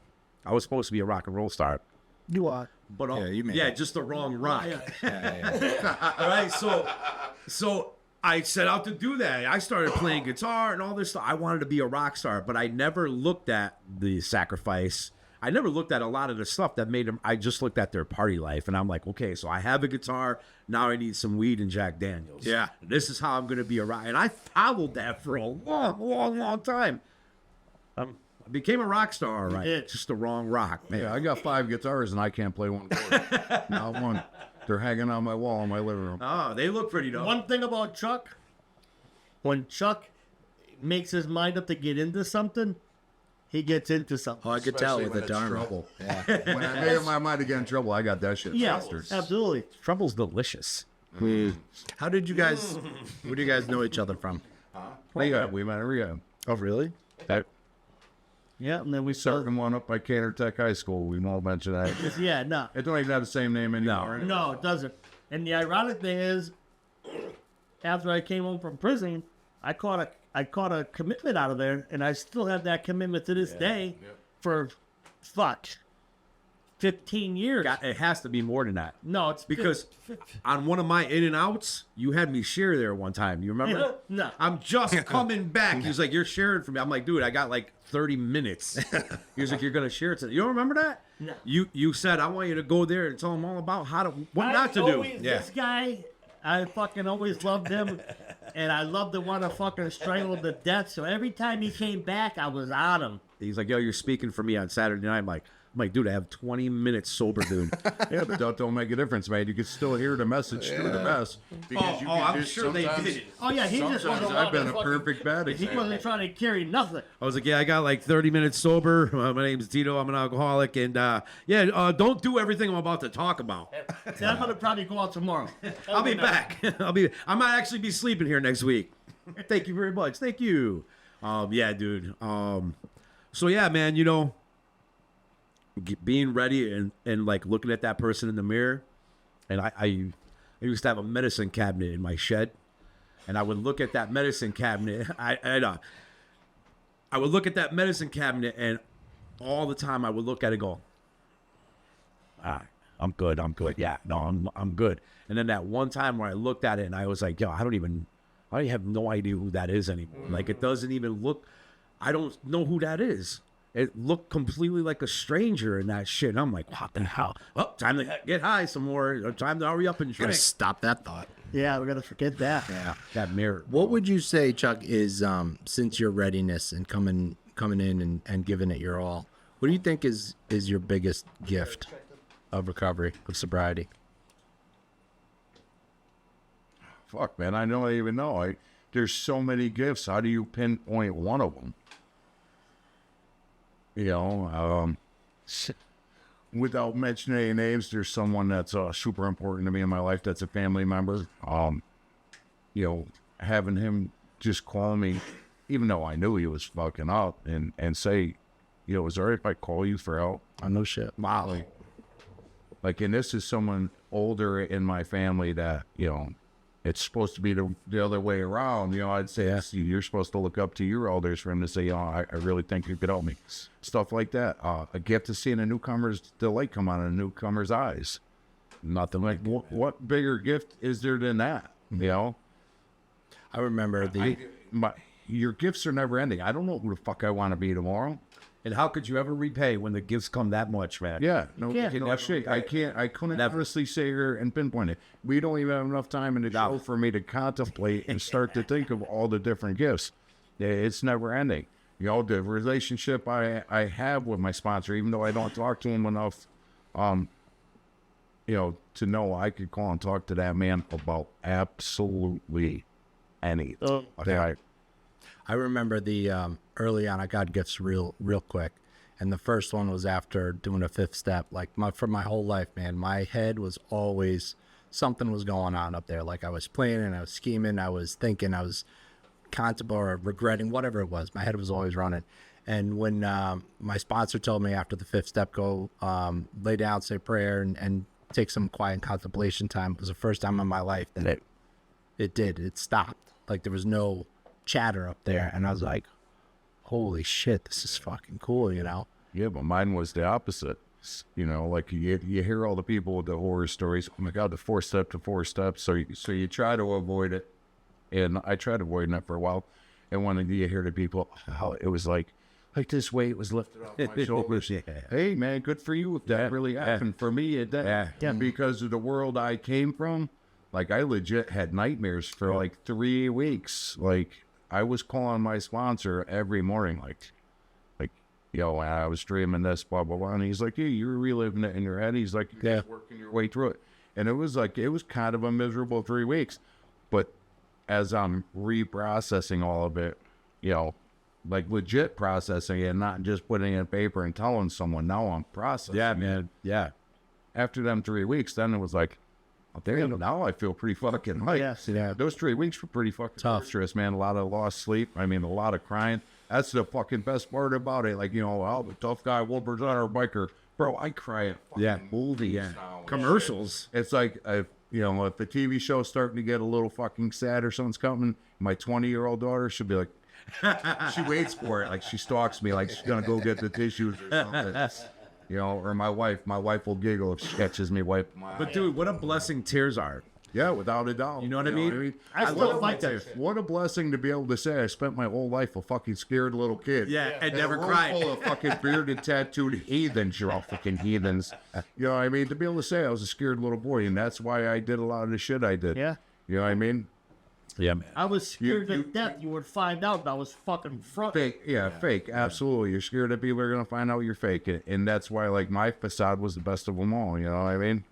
Speaker 1: I was supposed to be a rock and roll star.
Speaker 2: You are.
Speaker 1: But
Speaker 2: you made it.
Speaker 1: just the wrong rock. All right, so I set out to do that. I started playing guitar and all this stuff. I wanted to be a rock star, but I never looked at the sacrifice. I never looked at a lot of the stuff that made them. I just looked at their party life, and I'm like, okay, so I have a guitar. Now I need some weed and Jack Daniels.
Speaker 2: Yeah.
Speaker 1: This is how I'm going to be a rock. And I followed that for a long time. I became a rock star, all right?
Speaker 3: It's
Speaker 1: just the wrong rock, man.
Speaker 4: yeah, I got 5 guitars and I can't play one chord. Not one. They're hanging on my wall in my living room.
Speaker 1: Oh, they look pretty dope.
Speaker 3: One thing about Chuck, when Chuck makes his mind up to get into something, he gets into something.
Speaker 2: Oh, I could tell
Speaker 4: Especially
Speaker 2: with
Speaker 4: when
Speaker 2: the
Speaker 4: it's
Speaker 2: Dharma.
Speaker 4: trouble.
Speaker 2: Yeah.
Speaker 4: When I made up my mind to get in trouble, I got that shit.
Speaker 3: Yeah,
Speaker 4: faster.
Speaker 3: absolutely.
Speaker 1: Trouble's delicious.
Speaker 2: How did you guys? Where do you guys know each other from?
Speaker 4: Rehab. We met at rehab.
Speaker 2: Oh, really?
Speaker 3: Yeah, and then we
Speaker 4: Starting one up by Cantor Tech High School. We all mentioned that.
Speaker 3: Yeah, no.
Speaker 4: It don't even have the same name anymore.
Speaker 3: No, it doesn't. And the ironic thing is, after I came home from prison, I caught a commitment out of there, and I still have that commitment to this day for, 15 years.
Speaker 1: It has to be more than that.
Speaker 3: No, it's
Speaker 1: Because on one of my in and outs, you had me share there one time. You remember?
Speaker 3: No.
Speaker 1: I'm just coming back. He's like, you're sharing for me. I'm like, dude, I got like 30 minutes. He was like, you're going to share it today. You don't remember that?
Speaker 3: No.
Speaker 1: You said, I want you to go there and tell them all about what not to do.
Speaker 3: This guy, I fucking always loved him, and I loved to want to fucking strangle him to death. So every time he came back, I was on him.
Speaker 1: He's like, yo, you're speaking for me on Saturday night. I'm like, dude, I have 20 minutes sober, dude.
Speaker 4: Yeah, but that don't make a difference, man. You can still hear the message through the mess. Because you can
Speaker 1: I'm
Speaker 4: just
Speaker 1: sure they
Speaker 4: sometimes-
Speaker 1: did.
Speaker 3: Oh yeah, he just
Speaker 4: Sometimes
Speaker 3: wasn't.
Speaker 4: I've been a
Speaker 3: fucking-
Speaker 4: perfect bad
Speaker 3: He
Speaker 4: example.
Speaker 3: wasn't trying to carry nothing.
Speaker 1: I was like, yeah, I got like 30 minutes sober. My name's Dino. I'm an alcoholic. And don't do everything I'm about to talk about.
Speaker 3: See, I'm gonna probably go out tomorrow.
Speaker 1: I'll be back. I might actually be sleeping here next week. Thank you very much. Thank you. Yeah, dude. So yeah, man, being ready and like looking at that person in the mirror, and I used to have a medicine cabinet in my shed, and I would look at that medicine cabinet. I would look at that medicine cabinet, and all the time I would look at it, and go, I'm good. Yeah, no, I'm good. And then that one time where I looked at it, and I was like, yo, I have no idea who that is anymore. Like, it doesn't even look. I don't know who that is. It looked completely like a stranger in that shit. And I'm like, what the hell? Well, time to get high some more. Time to hurry up and
Speaker 2: Gotta
Speaker 1: drink.
Speaker 2: stop that thought.
Speaker 3: Yeah, we're gonna forget that.
Speaker 2: Yeah.
Speaker 1: That mirror.
Speaker 2: What would you say, Chuck, is since your readiness and coming in and giving it your all, what do you think is your biggest gift of recovery, of sobriety?
Speaker 4: Fuck, man. I don't even know. There's so many gifts. How do you pinpoint one of them? Without mentioning any names, there's someone that's super important to me in my life that's a family member. Having him just call me, even though I knew he was fucking up, and say, is it all right if I call you for help?
Speaker 2: Oh, no shit.
Speaker 1: Wow.
Speaker 4: And this is someone older in my family that, it's supposed to be the other way around. I'd say you're supposed to look up to your elders for him to say, I really think you could help me. Stuff like that. A gift of seeing the light come on in a newcomer's eyes.
Speaker 1: Nothing like
Speaker 4: What bigger gift is there than that?
Speaker 2: I remember
Speaker 4: your gifts are never ending. I don't know who the fuck I want to be tomorrow.
Speaker 1: And how could you ever repay when the gifts come that much, man?
Speaker 4: Yeah, no,
Speaker 3: can't.
Speaker 4: no shit. I couldn't honestly say here and pinpoint it. We don't even have enough time in the show for me to contemplate and start to think of all the different gifts. It's never ending. You know, the relationship I have with my sponsor, even though I don't talk to him enough, you know, to know I could call and talk to that man about absolutely anything.
Speaker 3: Oh.
Speaker 4: Okay.
Speaker 2: I remember the early on, I got gifts real quick, and the first one was after doing a fifth step. Like for my whole life, man, my head was always something was going on up there. Like I was planning, I was scheming, I was thinking, I was contemplating or regretting, whatever it was. My head was always running. And when my sponsor told me after the fifth step, go lay down, say prayer, and take some quiet contemplation time, it was the first time in my life that it stopped. Like there was no chatter up there, and I was like, holy shit, this is fucking cool, you know?
Speaker 4: Yeah, but mine was the opposite. You know, like you hear all the people with the horror stories. Oh my God, the 4-step to 4 steps. So you try to avoid it, and I tried avoiding it for a while. And when you hear the people, how it was like this weight was lifted off my shoulders. Hey man, good for you if that really happened. For me, it did.
Speaker 3: Yeah.
Speaker 4: Because of the world I came from, like I legit had nightmares for like 3 weeks. Like I was calling my sponsor every morning, like, yo, I was dreaming this, blah, blah, blah. And he's like, yeah, you're reliving it in your head. He's like, you're just working your way through it. And it was kind of a miserable 3 weeks. But as I'm reprocessing all of it, you know, like legit processing it, not just putting it in paper and telling someone, now I'm processing.
Speaker 1: Yeah, man. Yeah.
Speaker 4: After them 3 weeks, then it was like, oh, there you go. Now I feel pretty fucking light.
Speaker 3: Yes.
Speaker 2: Yeah.
Speaker 4: Those 3 weeks were pretty fucking
Speaker 2: Tough.
Speaker 4: stress, man. A lot of lost sleep. I mean, a lot of crying. That's the fucking best part about it. Like, you know, oh, the tough guy, whoopers on our biker. Bro, I cry at fucking movies now.
Speaker 1: Commercials.
Speaker 4: It's like, if the TV show's starting to get a little fucking sad or something's coming, my 20-year-old daughter should be like, she waits for it. Like, she stalks me like she's going to go get the tissues or something. You know, or my wife will giggle if she catches me wiping my
Speaker 1: But dude, what a blessing tears are.
Speaker 4: Yeah, without a doubt.
Speaker 1: You know what I mean?
Speaker 3: I still fight that.
Speaker 4: What a blessing to be able to say I spent my whole life a fucking scared little kid.
Speaker 1: Yeah, and never
Speaker 4: a room
Speaker 1: cried.
Speaker 4: full of fucking bearded, tattooed heathens. You're all fucking heathens. You know what I mean? To be able to say I was a scared little boy, and that's why I did a lot of the shit I did.
Speaker 3: Yeah.
Speaker 4: You know what I mean?
Speaker 1: Yeah, man.
Speaker 3: I was scared to death you would find out I was fucking front.
Speaker 4: Fake, fake. Absolutely. You're scared that people are going to find out you're fake. And that's why, like, my facade was the best of them all. You know what I mean?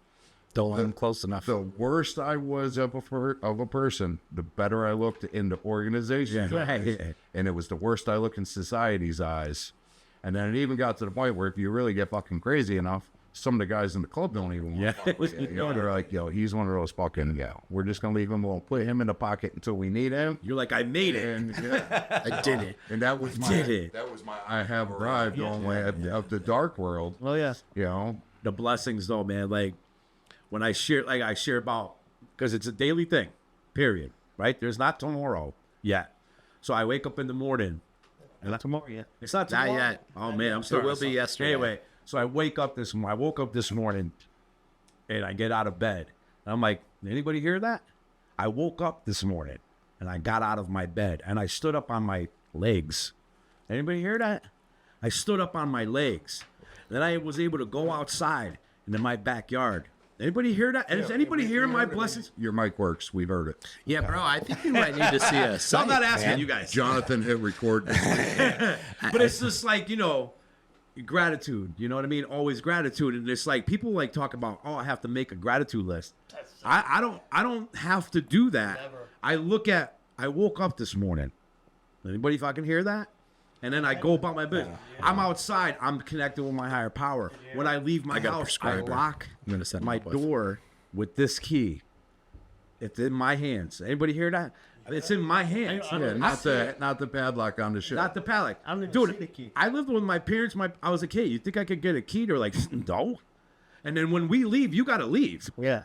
Speaker 2: Don't let them close enough.
Speaker 4: The worst I was of a person, the better I looked in the organization's eyes. And it was the worst I looked in society's eyes. And then it even got to the point where if you really get fucking crazy enough, some of the guys in the club don't even want to fuck with you. You know, they're like, yo, he's one of those fucking, we're just going to leave him alone. Put him in the pocket until we need him.
Speaker 1: You're like, I made it.
Speaker 4: And
Speaker 2: I did it.
Speaker 4: And that was my I have arrived on way of the dark world.
Speaker 3: Oh, yeah.
Speaker 4: You know,
Speaker 1: The blessings though, man. Like when I share about, because it's a daily thing, period. Right? There's not tomorrow yet. So I wake up in the morning.
Speaker 3: Not tomorrow, yeah.
Speaker 1: It's not
Speaker 2: Not
Speaker 1: tomorrow.
Speaker 2: yet.
Speaker 1: Oh man, I'm starting.
Speaker 2: will be yesterday.
Speaker 1: Anyway, so I woke up this morning, and I get out of bed. And I'm like, anybody hear that? I woke up this morning, and I got out of my bed, and I stood up on my legs. Anybody hear that? I stood up on my legs. Then I was able to go outside into my backyard. Anybody hear that? Is anybody hearing my blessings?
Speaker 4: your mic works. We've heard it.
Speaker 2: Yeah, bro, I think you might need to see a
Speaker 1: So I'm not asking
Speaker 2: man.
Speaker 1: you guys.
Speaker 4: Jonathan hit record.
Speaker 1: But it's just like, gratitude. You know what I mean? Always gratitude. And it's like people like talk about, I have to make a gratitude list. I don't have to do that.
Speaker 3: Never.
Speaker 1: I woke up this morning. Anybody fucking hear that? And then I go about my business. I'm outside. I'm connected with my higher power. When I leave my house, I
Speaker 2: prescriber.
Speaker 1: lock
Speaker 2: I'm gonna set
Speaker 1: my
Speaker 2: him up with.
Speaker 1: door with this key. It's in my hands. Anybody hear that? It's in my hands.
Speaker 4: Yeah, not the padlock on the ship.
Speaker 1: Not the padlock.
Speaker 3: I don't even see the
Speaker 1: Dude,
Speaker 3: key.
Speaker 1: I lived with my parents. I was a kid. You think I could get a key? They're like, no. And then when we leave, you got to leave.
Speaker 3: Yeah.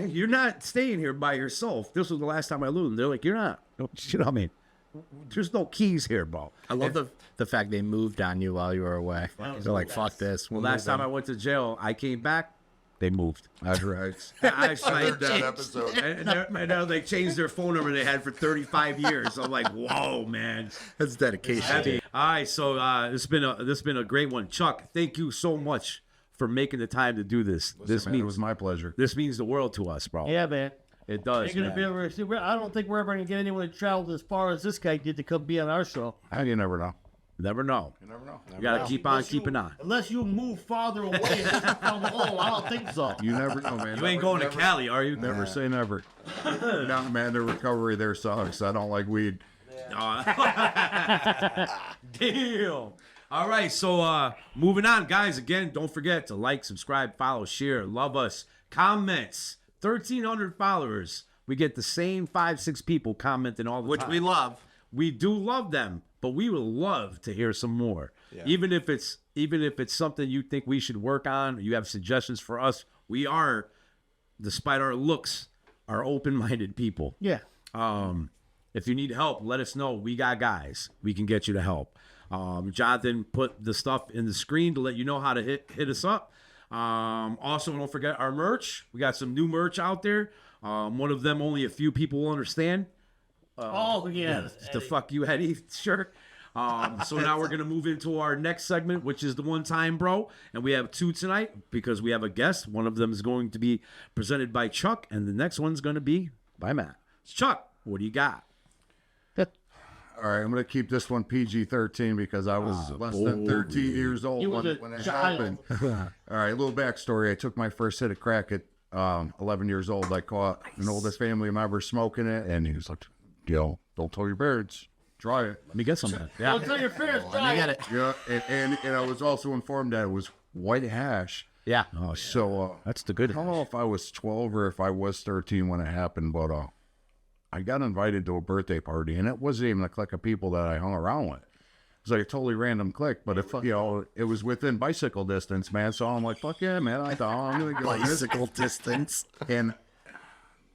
Speaker 1: You're not staying here by yourself. This was the last time I lived. They're like, you're not. You know what I mean? There's no keys here, bro.
Speaker 2: I love the fact they moved on you while you were away. They're like, fuck this.
Speaker 1: Well, last time I went to jail, I came back. They moved.
Speaker 4: That's right.
Speaker 1: I
Speaker 4: heard that episode.
Speaker 1: and now they changed their phone number they had for 35 years. I'm like, whoa, man.
Speaker 2: That's dedication.
Speaker 1: All right, so this has been a great one, Chuck. Thank you so much for making the time to do this.
Speaker 4: Listen, man, it was my pleasure.
Speaker 1: This means the world to us, bro.
Speaker 3: Yeah, man.
Speaker 1: It does.
Speaker 3: You're gonna be I don't think we're ever gonna get anyone to travel as far as this guy did to come be on our show.
Speaker 4: You never know.
Speaker 1: Never know.
Speaker 4: You never know.
Speaker 1: You gotta keep on keeping on.
Speaker 3: Unless you move farther away and come home, I don't think so.
Speaker 4: You never know, man.
Speaker 1: You ain't going to Cali, are you?
Speaker 4: Never say never. No, man, the recovery there sucks. I don't like weed.
Speaker 1: Damn. All right, so moving on, guys. Again, don't forget to like, subscribe, follow, share, love us, comments. 1,300 followers. We get the same 5-6 people commenting all the time.
Speaker 2: Which we love.
Speaker 1: We do love them, but we would love to hear some more. Yeah. Even if it's something you think we should work on, you have suggestions for us. We are, despite our looks, are open-minded people.
Speaker 3: Yeah.
Speaker 1: If you need help, let us know. We got guys. We can get you to help. Jonathan put the stuff in the screen to let you know how to hit us up. Also, don't forget our merch. We got some new merch out there. One of them only a few people will understand. The fuck you, Eddie shirt. So now we're gonna move into our next segment, which is the one time, bro. And we have two tonight because we have a guest. One of them is going to be presented by Chuck, and the next one's gonna be by Matt. Chuck, what do you got?
Speaker 4: All right, I'm going to keep this one PG-13 because I was less than 13 years old when it happened. All right, a little backstory. I took my first hit of crack at 11 years old. I caught an oldest family member smoking it, and he was like, don't tell your parents. Try it.
Speaker 1: Let me get some of that. Yeah.
Speaker 3: Don't tell your parents. Try it.
Speaker 4: Yeah, and I was also informed that it was white hash.
Speaker 1: Yeah.
Speaker 4: Oh, so
Speaker 1: that's the good.
Speaker 4: I don't know if I was 12 or if I was 13 when it happened, but I got invited to a birthday party, and it wasn't even a clique of people that I hung around with. It was like a totally random clique, but if it was within bicycle distance, man. So I'm like, fuck yeah, man. I thought I'm gonna go
Speaker 2: bicycle distance.
Speaker 4: And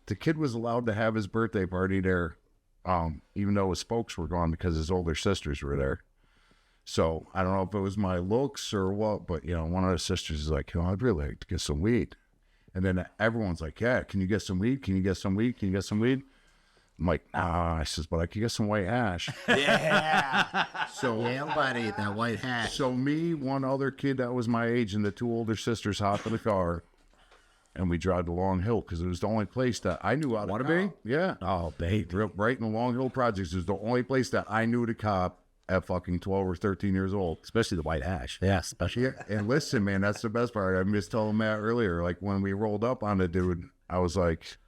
Speaker 4: the kid was allowed to have his birthday party there, even though his folks were gone because his older sisters were there. So I don't know if it was my looks or what, but one of the sisters is like, I'd really like to get some weed. And then everyone's like, yeah, can you get some weed? Can you get some weed? Can you get some weed? I'm like, nah. I says, but I could get some white hash.
Speaker 2: Yeah.
Speaker 4: So
Speaker 2: yeah, buddy, that white hash.
Speaker 4: So me, one other kid that was my age, and the two older sisters hopped in the car, and we drive to Long Hill because it was the only place that I knew how to
Speaker 1: Waterbury?
Speaker 4: cop. Yeah.
Speaker 1: Oh, babe.
Speaker 4: Right in the Long Hill projects. It was the only place that I knew to cop at fucking 12 or 13 years old.
Speaker 1: Especially the white hash.
Speaker 2: Yeah, especially.
Speaker 4: Yeah. And listen, man, that's the best part. I was telling Matt earlier, like when we rolled up on the dude, I was like,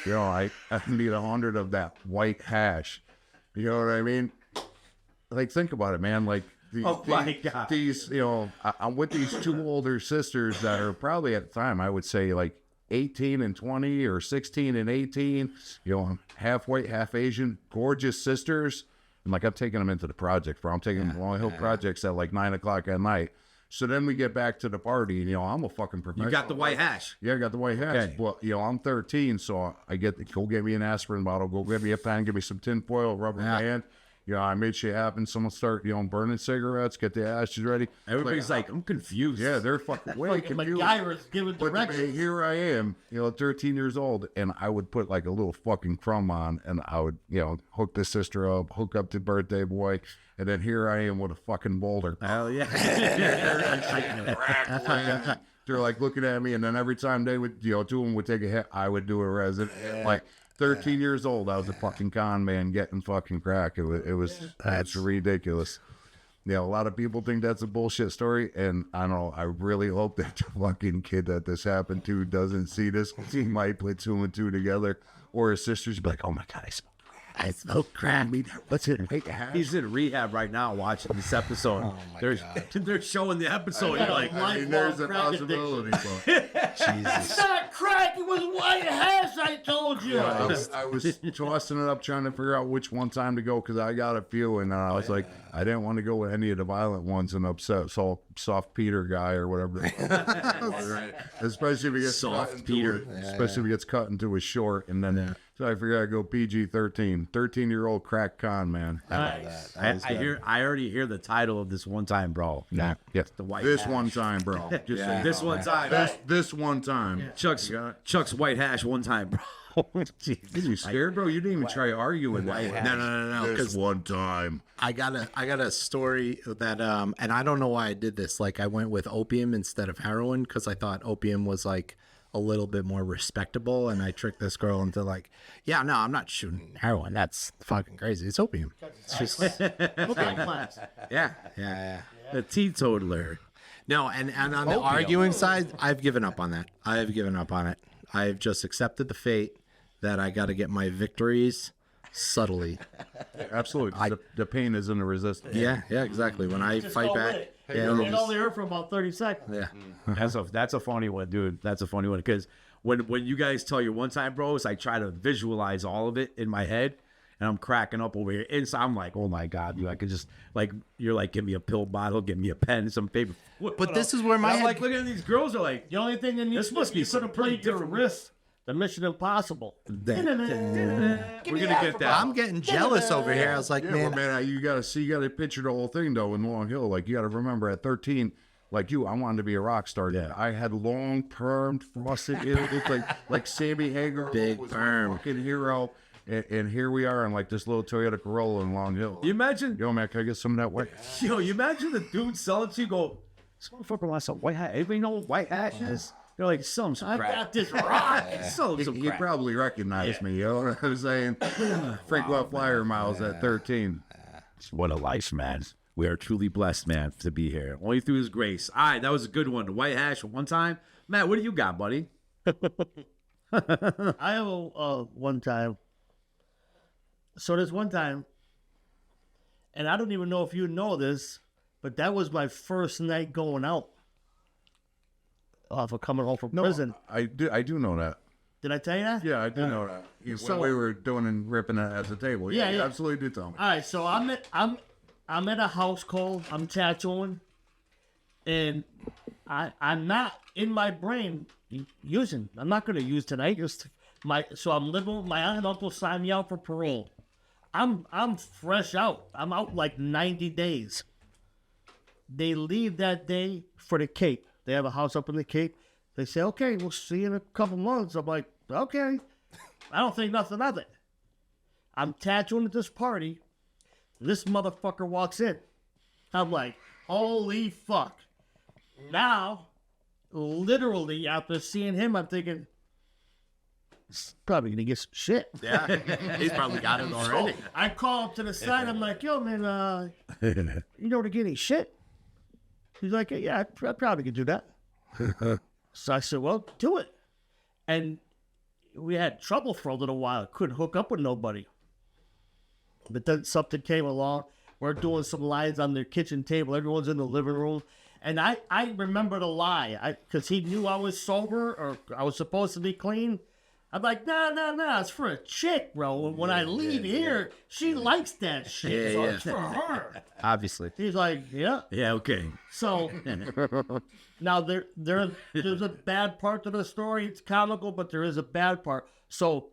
Speaker 4: I need 100 of that white hash. You know what I mean? Like, think about it, man. Like, these, I'm with these two older sisters that are probably at the time, I would say like 18 and 20 or 16 and 18, half white, half Asian, gorgeous sisters. And like, I'm taking them into the project, I'm taking them to Long Hill projects at like 9 o'clock at night. So then we get back to the party, and I'm a fucking professional.
Speaker 1: You got the white hash.
Speaker 4: Yeah, I got the white hash.
Speaker 1: Okay.
Speaker 4: But I'm 13, so I go get me an aspirin bottle, go get me a pen, give me some tin foil, rubber band. I made shit happen. Someone start, burning cigarettes, get the ashes ready.
Speaker 1: Everybody's like, I'm confused.
Speaker 4: Yeah, they're fucking way confused.
Speaker 3: MacGyver's giving directions.
Speaker 4: Here I am, 13 years old, and I would put like a little fucking crumb on, and I would, hook the sister up, hook up the birthday boy, and then here I am with a fucking boulder.
Speaker 1: Hell yeah.
Speaker 4: They're like looking at me, and then every time they would, two of them would take a hit, I would do a resin. Like 13 years old, I was a fucking con man getting fucking crack. It was ridiculous. A lot of people think that's a bullshit story, and I don't know. I really hope that the fucking kid that this happened to doesn't see this. He might put 2 and 2 together, or his sisters be like, "Oh my god, I smoke crack. What's it?
Speaker 1: He's in rehab right now watching this episode.
Speaker 2: Oh my god.
Speaker 1: They're showing the episode. You're like,
Speaker 4: there's a possibility.
Speaker 2: Jesus.
Speaker 3: It's not crack. It was white hash. I told told you.
Speaker 4: I was tossing it up, trying to figure out which one time to go because I got a few, and I was like, I didn't want to go with any of the violent ones and upset soft Peter guy or whatever. Especially if he gets
Speaker 1: Soft Peter.
Speaker 4: Especially if he gets cut into a short, and then so I figured I'd go PG-13, 13-year-old crack con man.
Speaker 3: Nice.
Speaker 1: I already hear the title of this one time, bro.
Speaker 4: Nah, yes,
Speaker 1: The white
Speaker 4: this
Speaker 1: hash.
Speaker 4: one time, bro. Just say
Speaker 1: This one time.
Speaker 4: this one time.
Speaker 1: Chuck's white hash one time, bro.
Speaker 4: Did you scared, bro? You didn't even try arguing that.
Speaker 2: No.
Speaker 4: This
Speaker 2: Because
Speaker 4: one time.
Speaker 2: I got a story that and I don't know why I did this. Like I went with opium instead of heroin because I thought opium was like a little bit more respectable, and I tricked this girl into like, yeah, no, I'm not shooting heroin. That's fucking crazy. It's opium. It's just
Speaker 3: Class.
Speaker 2: yeah.
Speaker 1: The teetotaler.
Speaker 2: No, and on the arguing side, I've given up on that. I have given up on it. I've just accepted the fate that I got to get my victories subtly.
Speaker 4: Absolutely. The pain is in the resistance.
Speaker 2: Yeah, exactly. When I
Speaker 3: Just
Speaker 2: fight
Speaker 3: go
Speaker 2: back,
Speaker 3: with it.
Speaker 2: yeah,
Speaker 3: It only hurt for about 30 seconds.
Speaker 2: yeah.
Speaker 1: That's a funny one, dude. That's a funny one because when you guys tell your one time bros, I try to visualize all of it in my head, and I'm cracking up over here. Inside, I'm like, oh my god, dude, I could just like you're like, give me a pill bottle, give me a pen, some paper.
Speaker 2: But this is where my
Speaker 1: I'm
Speaker 2: head,
Speaker 1: like, look at these girls are like,
Speaker 3: The only thing that
Speaker 1: This must be
Speaker 3: you could
Speaker 1: some
Speaker 3: have
Speaker 1: pretty
Speaker 3: played your
Speaker 1: different
Speaker 3: wrist. The Mission Impossible.
Speaker 1: we're gonna get that.
Speaker 2: I'm getting jealous over here. I was like,
Speaker 4: Yeah,
Speaker 2: man,
Speaker 4: well, man, you gotta picture the whole thing though in Long Hill. Like you gotta remember at 13, like you, I wanted to be a rock star.
Speaker 1: Yeah.
Speaker 4: I had long permed frosted. It looked like Sammy Hagar,
Speaker 2: Big
Speaker 4: was
Speaker 2: perm.
Speaker 4: a fucking hero. And here we are in like this little Toyota Corolla in Long Hill.
Speaker 1: You imagine,
Speaker 4: Yo, man, can I get some of that white?
Speaker 1: you imagine the dude selling to you go, this motherfucker wants some white hat. Anybody know what white hash is? They're like, sell him some
Speaker 3: I've
Speaker 1: crap.
Speaker 3: got this rock.
Speaker 1: Sell him some
Speaker 4: He
Speaker 1: crap.
Speaker 4: probably recognized me, yo. I was saying, Frank Flyer miles at 13.
Speaker 1: What a life, man. We are truly blessed, man, to be here. Only through his grace. All right, that was a good one. The white hash one time. Matt, what do you got, buddy?
Speaker 3: I have a one time. So there's one time, and I don't even know if you know this, but that was my first night going out. For coming home from prison.
Speaker 4: I do know that.
Speaker 3: Did I tell you that?
Speaker 4: Yeah, I do know that.
Speaker 3: So-
Speaker 4: When we were doing and ripping it at the table.
Speaker 3: Yeah,
Speaker 4: you
Speaker 3: yeah.
Speaker 4: absolutely do tell me.
Speaker 3: All right, so I'm at a house call. I'm tattooing, and I'm not in my brain using. I'm not going to use tonight. So I'm living with my aunt and uncle signed me out for parole. I'm fresh out. I'm out like 90 days. They leave that day for the Cape. They have a house up in the Cape. They say, okay, we'll see you in a couple months. I'm like, okay. I don't think nothing of it. I'm tattooing at this party. This motherfucker walks in. I'm like, holy fuck. Now, literally, after seeing him, I'm thinking, he's probably going to get some shit.
Speaker 2: yeah, he's probably got it already.
Speaker 3: I call him to the side. I'm like, yo, man, you know where to get any shit? He's like, yeah, I probably could do that. So I said, well, do it. And we had trouble for a little while. Couldn't hook up with nobody. But then something came along. We're doing some lines on their kitchen table. Everyone's in the living room. And I remembered a lie. Because he knew I was sober or I was supposed to be clean. I'm like, nah, it's for a chick, bro. And when I leave here, she likes that shit. So it's for her.
Speaker 2: Obviously.
Speaker 3: He's like, yeah.
Speaker 1: Yeah, okay.
Speaker 3: So now there's a bad part to the story. It's comical, but there is a bad part. So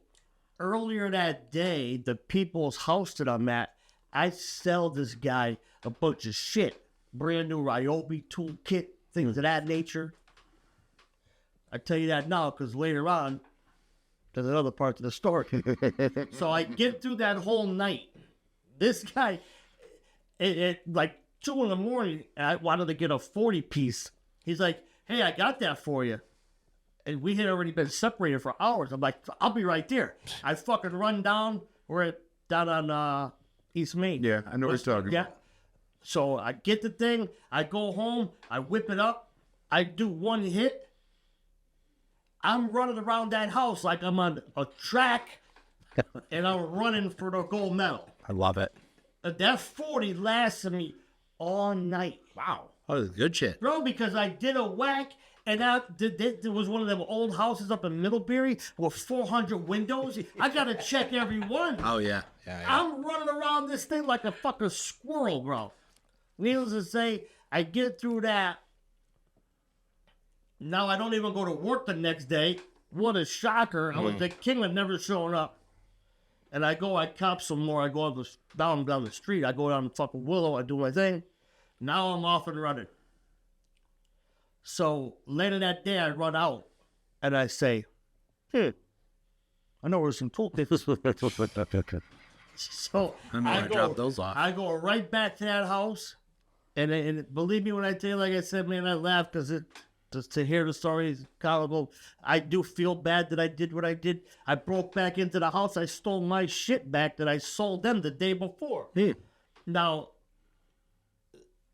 Speaker 3: earlier that day, the people's house that I'm at, I sell this guy a bunch of shit. Brand new Ryobi toolkit, things of that nature. I tell you that now because later on, there's another part to the story. So I get through that whole night. This guy, at like 2 in the morning, I wanted to get a 40 piece. He's like, hey, I got that for you. And we had already been separated for hours. I'm like, I'll be right there. I fucking run down. We're down on East Main.
Speaker 4: Yeah, I know what you're talking
Speaker 3: Yeah.
Speaker 4: about.
Speaker 3: So I get the thing. I go home. I whip it up. I do one hit. I'm running around that house like I'm on a track, and I'm running for the gold medal.
Speaker 2: I love it.
Speaker 3: That 40 lasted me all night.
Speaker 1: Wow.
Speaker 2: Oh, good shit.
Speaker 3: Bro, because I did a whack, And there was one of them old houses up in Middlebury with 400 windows. I got to check every one.
Speaker 2: Oh yeah.
Speaker 3: I'm running around this thing like a fucking squirrel, bro. Needless to say, I get through that. Now I don't even go to work the next day. What a shocker. I was the king of never showing up. And I cop some more. I go down the street. I go down to fucking Willow. I do my thing. Now I'm off and running. So later that day, I run out and I say, I know where some toolkits. So I
Speaker 2: drop those off.
Speaker 3: I go right back to that house. And believe me when I tell you, like I said, man, I laugh because just to hear the stories, comical. I do feel bad that I did what I did. I broke back into the house. I stole my shit back that I sold them the day before. Now,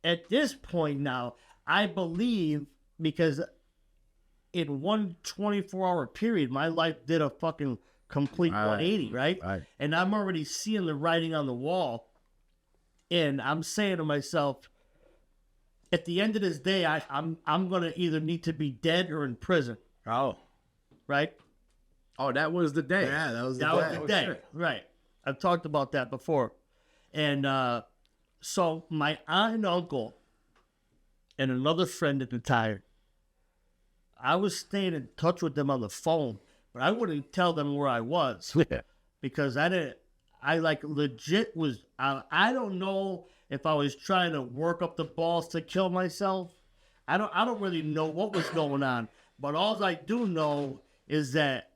Speaker 3: at this point now, I believe, because in one 24-hour period, my life did a fucking complete 180, right? And I'm already seeing the writing on the wall. And I'm saying to myself, at the end of this day, I'm going to either need to be dead or in prison.
Speaker 2: Oh.
Speaker 3: Right?
Speaker 1: Oh, that was the day.
Speaker 2: Yeah, that was
Speaker 3: That was the day. Right. I've talked about that before. And so my aunt and uncle and another friend at the time, I was staying in touch with them on the phone, but I wouldn't tell them where I was because I legit was, I don't know if I was trying to work up the balls to kill myself. I don't really know what was going on, but all I do know is that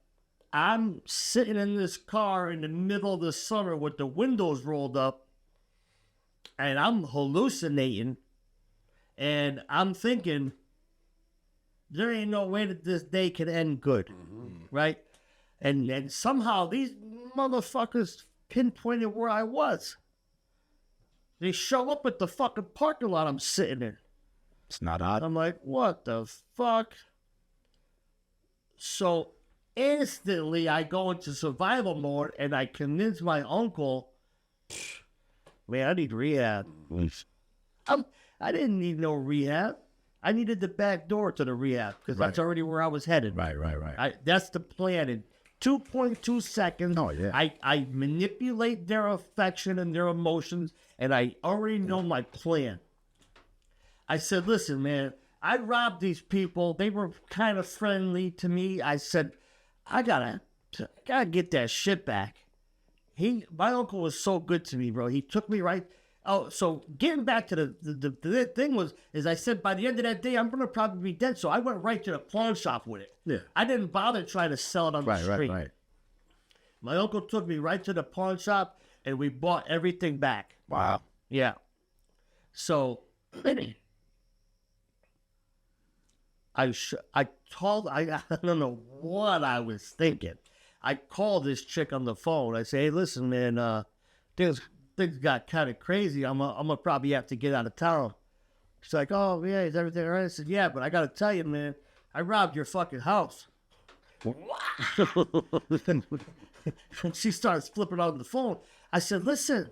Speaker 3: I'm sitting in this car in the middle of the summer with the windows rolled up and I'm hallucinating and I'm thinking, there ain't no way that this day can end good, right? And somehow these motherfuckers pinpointed where I was. They show up at the fucking parking lot I'm sitting in.
Speaker 2: It's not odd.
Speaker 3: I'm like, what the fuck? So instantly I go into survival mode and I convince my uncle, man, I need rehab. I didn't need no rehab. I needed the back door to the rehab because that's already where I was headed.
Speaker 2: Right.
Speaker 3: That's the plan. In 2.2 seconds,
Speaker 2: Oh, yeah.
Speaker 3: I manipulate their affection and their emotions, and I already know my plan. I said, listen, man, I robbed these people. They were kind of friendly to me. I said, I gotta get that shit back. My uncle was so good to me, bro. He took me right. Oh, so getting back to the thing is I said by the end of that day, I'm going to probably be dead. So I went right to the pawn shop with it.
Speaker 1: Yeah.
Speaker 3: I didn't bother trying to sell it on the street.
Speaker 2: Right.
Speaker 3: My uncle took me right to the pawn shop and we bought everything back.
Speaker 2: Wow.
Speaker 3: Yeah. So I don't know what I was thinking. I called this chick on the phone. I say, hey, listen, man, things got kind of crazy. I'm gonna probably have to get out of town. She's like, oh, yeah, is everything all right? I said, yeah, but I got to tell you, man, I robbed your fucking house. And she starts flipping on the phone. I said, listen,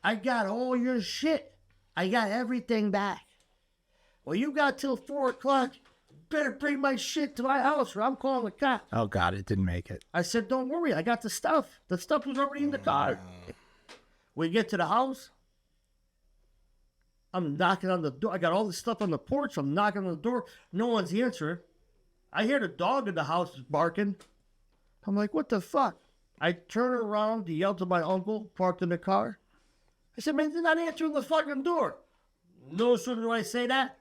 Speaker 3: I got all your shit. I got everything back. Well, you got till 4 o'clock. Better bring my shit to my house or I'm calling the cops.
Speaker 2: Oh, God, it didn't make it.
Speaker 3: I said, don't worry. I got the stuff. The stuff was already in the car. We get to the house. I'm knocking on the door. I got all this stuff on the porch. I'm knocking on the door. No one's answering. I hear the dog in the house barking. I'm like, what the fuck? I turn around to yell to my uncle, parked in the car. I said, man, they're not answering the fucking door. No sooner do I say that,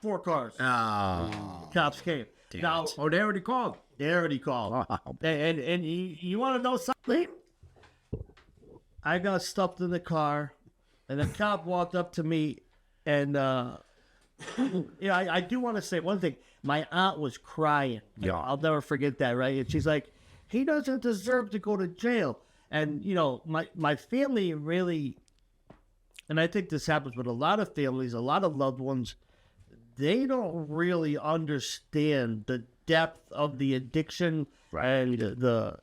Speaker 3: 4 cars.
Speaker 2: Oh.
Speaker 3: Cops came. Now,
Speaker 1: Oh, they already called.
Speaker 3: they already called. And you want to know something? I got stuffed in the car, and the cop walked up to me, and I do want to say one thing. My aunt was crying.
Speaker 2: Yeah.
Speaker 3: I'll never forget that, right? And she's like, he doesn't deserve to go to jail. And, my family really, and I think this happens with a lot of families, a lot of loved ones, they don't really understand the depth of the addiction and the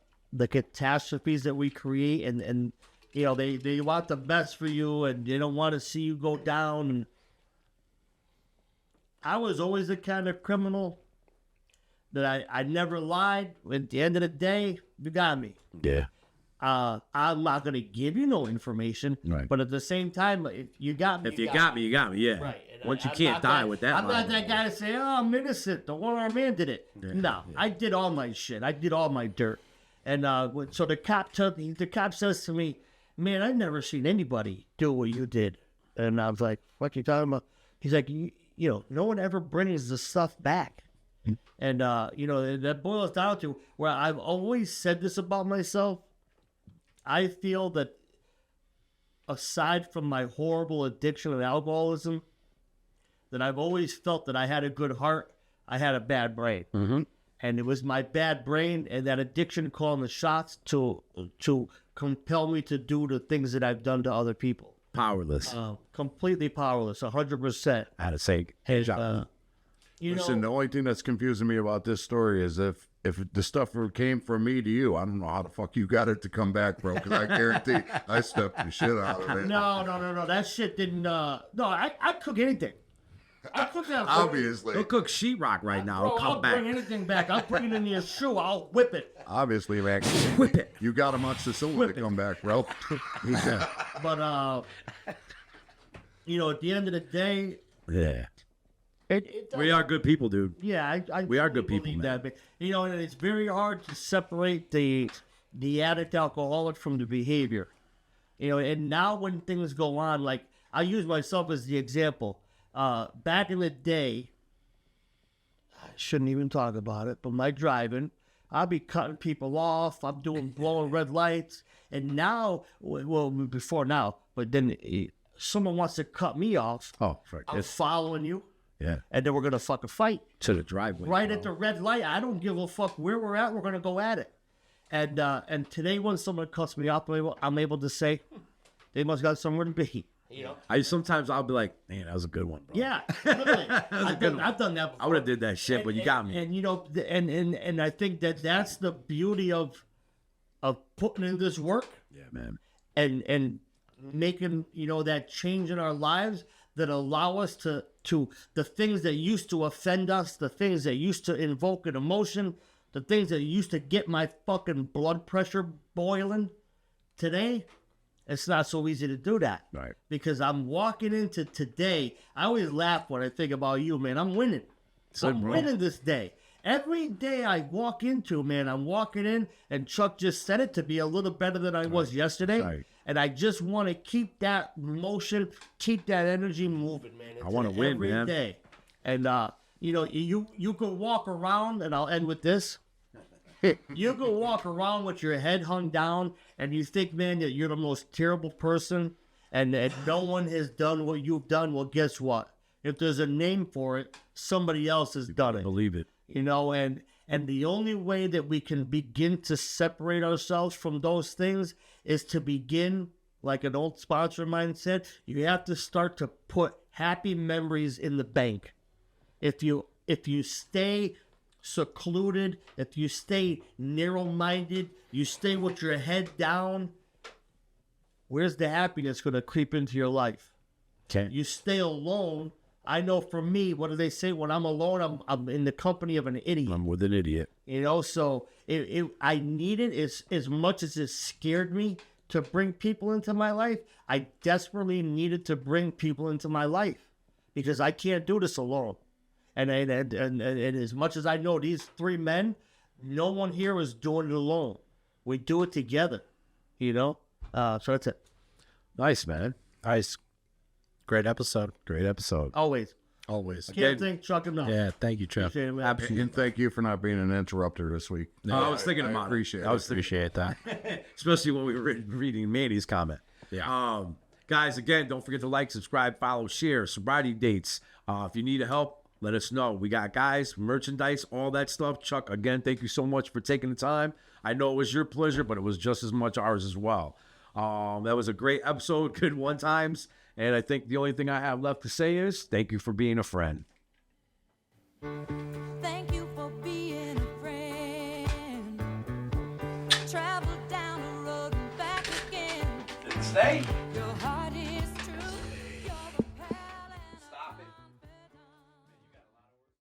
Speaker 3: catastrophes that we create, and they want the best for you, and they don't want to see you go down. And I was always the kind of criminal that I never lied. At the end of the day, you got me.
Speaker 1: Yeah.
Speaker 3: I'm not going to give you no information.
Speaker 1: Right.
Speaker 3: But at the same time, if you got me,
Speaker 1: If you got me, you got me. Yeah.
Speaker 3: Right. And
Speaker 1: Once you
Speaker 3: I'm
Speaker 1: can't
Speaker 3: not
Speaker 1: die with that.
Speaker 3: I'm
Speaker 1: line.
Speaker 3: not that guy to say, oh, I'm innocent. The one-armed man did it. No, I did all my shit. I did all my dirt. And so the cop says to me, man, I've never seen anybody do what you did. And I was like, what you talking about? He's like, you know, no one ever brings the stuff back. And, you know, that boils down to where I've always said this about myself. I feel that aside from my horrible addiction and alcoholism, that I've always felt that I had a good heart, I had a bad brain.
Speaker 1: Mm-hmm.
Speaker 3: And it was my bad brain and that addiction calling the shots to compel me to do the things that I've done to other people.
Speaker 1: Powerless.
Speaker 3: Completely powerless, 100%.
Speaker 1: I had to say, hey, John.
Speaker 3: You
Speaker 4: Listen,
Speaker 3: know,
Speaker 4: the only thing that's confusing me about this story is if the stuff came from me to you, I don't know how the fuck you got it to come back, bro. Because I guarantee I stepped the shit out of it.
Speaker 3: no. That shit didn't. No, I cook anything. I cook that.
Speaker 4: Obviously.
Speaker 1: He'll cook sheetrock right now.
Speaker 3: Bro,
Speaker 1: It'll come
Speaker 3: I'll
Speaker 1: back.
Speaker 3: bring anything back. I'll bring it in your shoe. I'll whip it.
Speaker 4: Obviously, Max.
Speaker 1: Whip it.
Speaker 4: You got him on Sicily to come back, bro. Yeah.
Speaker 3: But you know, at the end of the day,
Speaker 1: Yeah.
Speaker 3: it
Speaker 1: We are good people, dude.
Speaker 3: Yeah, I
Speaker 1: We are good
Speaker 3: believe
Speaker 1: people, man.
Speaker 3: that, but, you know, and it's very hard to separate the addict alcoholic from the behavior. You know, and now when things go on, like I use myself as the example. Back in the day, I shouldn't even talk about it, but my driving, I'll be cutting people off. I'm blowing red lights, and now, well, before now, but then someone wants to cut me off.
Speaker 1: Oh, fuck.
Speaker 3: I'm following you.
Speaker 1: Yeah.
Speaker 3: And then we're gonna fucking fight
Speaker 1: To the driveway.
Speaker 3: right at the red light. I don't give a fuck where we're at. We're gonna go at it. And today when someone cuts me off, I'm able to say, they must got somewhere to be. You know?
Speaker 1: I'll be like, man, that was a good one, bro.
Speaker 3: Yeah, literally. I've done that before.
Speaker 1: I would have did that shit, but you got me.
Speaker 3: And you know, and I think that's the beauty of putting in this work
Speaker 1: Yeah, man.
Speaker 3: and making, you know, that change in our lives that allow us to the things that used to offend us, the things that used to invoke an emotion, the things that used to get my fucking blood pressure boiling. Today, it's not so easy to do that.
Speaker 1: Right.
Speaker 3: Because I'm walking into today. I always laugh when I think about you, man. I'm winning. I'm winning this day. Every day I walk into, man, I'm walking in, and Chuck just said it, to be a little better than I was yesterday.
Speaker 1: Right.
Speaker 3: And I just want to keep that motion, keep that energy moving, man.
Speaker 1: I wanna win,
Speaker 3: every
Speaker 1: man.
Speaker 3: day. And, you know, you could walk around, and I'll end with this. You could walk around with your head hung down, and you think, man, that you're the most terrible person, and that no one has done what you've done. Well, guess what? If there's a name for it, somebody else has done it.
Speaker 1: Believe it.
Speaker 3: You know, and the only way that we can begin to separate ourselves from those things is to begin, like an old sponsor of mine said, you have to start to put happy memories in the bank. If you stay secluded, if you stay narrow-minded, you stay with your head down, where's the happiness going to creep into your life?
Speaker 1: Okay.
Speaker 3: You stay alone. I know for me, what do they say? When I'm alone, I'm in the company of an idiot.
Speaker 1: I'm with an idiot.
Speaker 3: You know, so I needed, as much as it scared me to bring people into my life, I desperately needed to bring people into my life because I can't do this alone. And as much as I know these three men, no one here is doing it alone. We do it together, you know? So that's it.
Speaker 1: Nice, man.
Speaker 2: Nice. Great episode.
Speaker 1: Great episode.
Speaker 3: Always.
Speaker 2: Always.
Speaker 3: Can't thank Chuck enough.
Speaker 2: Yeah, thank you, Trev.
Speaker 3: Appreciate it, man.
Speaker 1: Absolutely.
Speaker 4: And thank you for not being an interrupter this week.
Speaker 1: I was thinking about
Speaker 4: appreciate
Speaker 1: it.
Speaker 4: it.
Speaker 1: I was thinking,
Speaker 2: Appreciate that.
Speaker 1: especially when we were reading Manny's comment.
Speaker 2: Yeah.
Speaker 1: Guys, again, don't forget to like, subscribe, follow, share, sobriety dates. If you need help, let us know. We got guys, merchandise, all that stuff. Chuck, again, thank you so much for taking the time. I know it was your pleasure, but it was just as much ours as well. That was a great episode, good one times. And I think the only thing I have left to say is thank you for being a friend.
Speaker 5: Thank you for being a friend. Travel down the road and back again.
Speaker 1: Stay.
Speaker 5: You're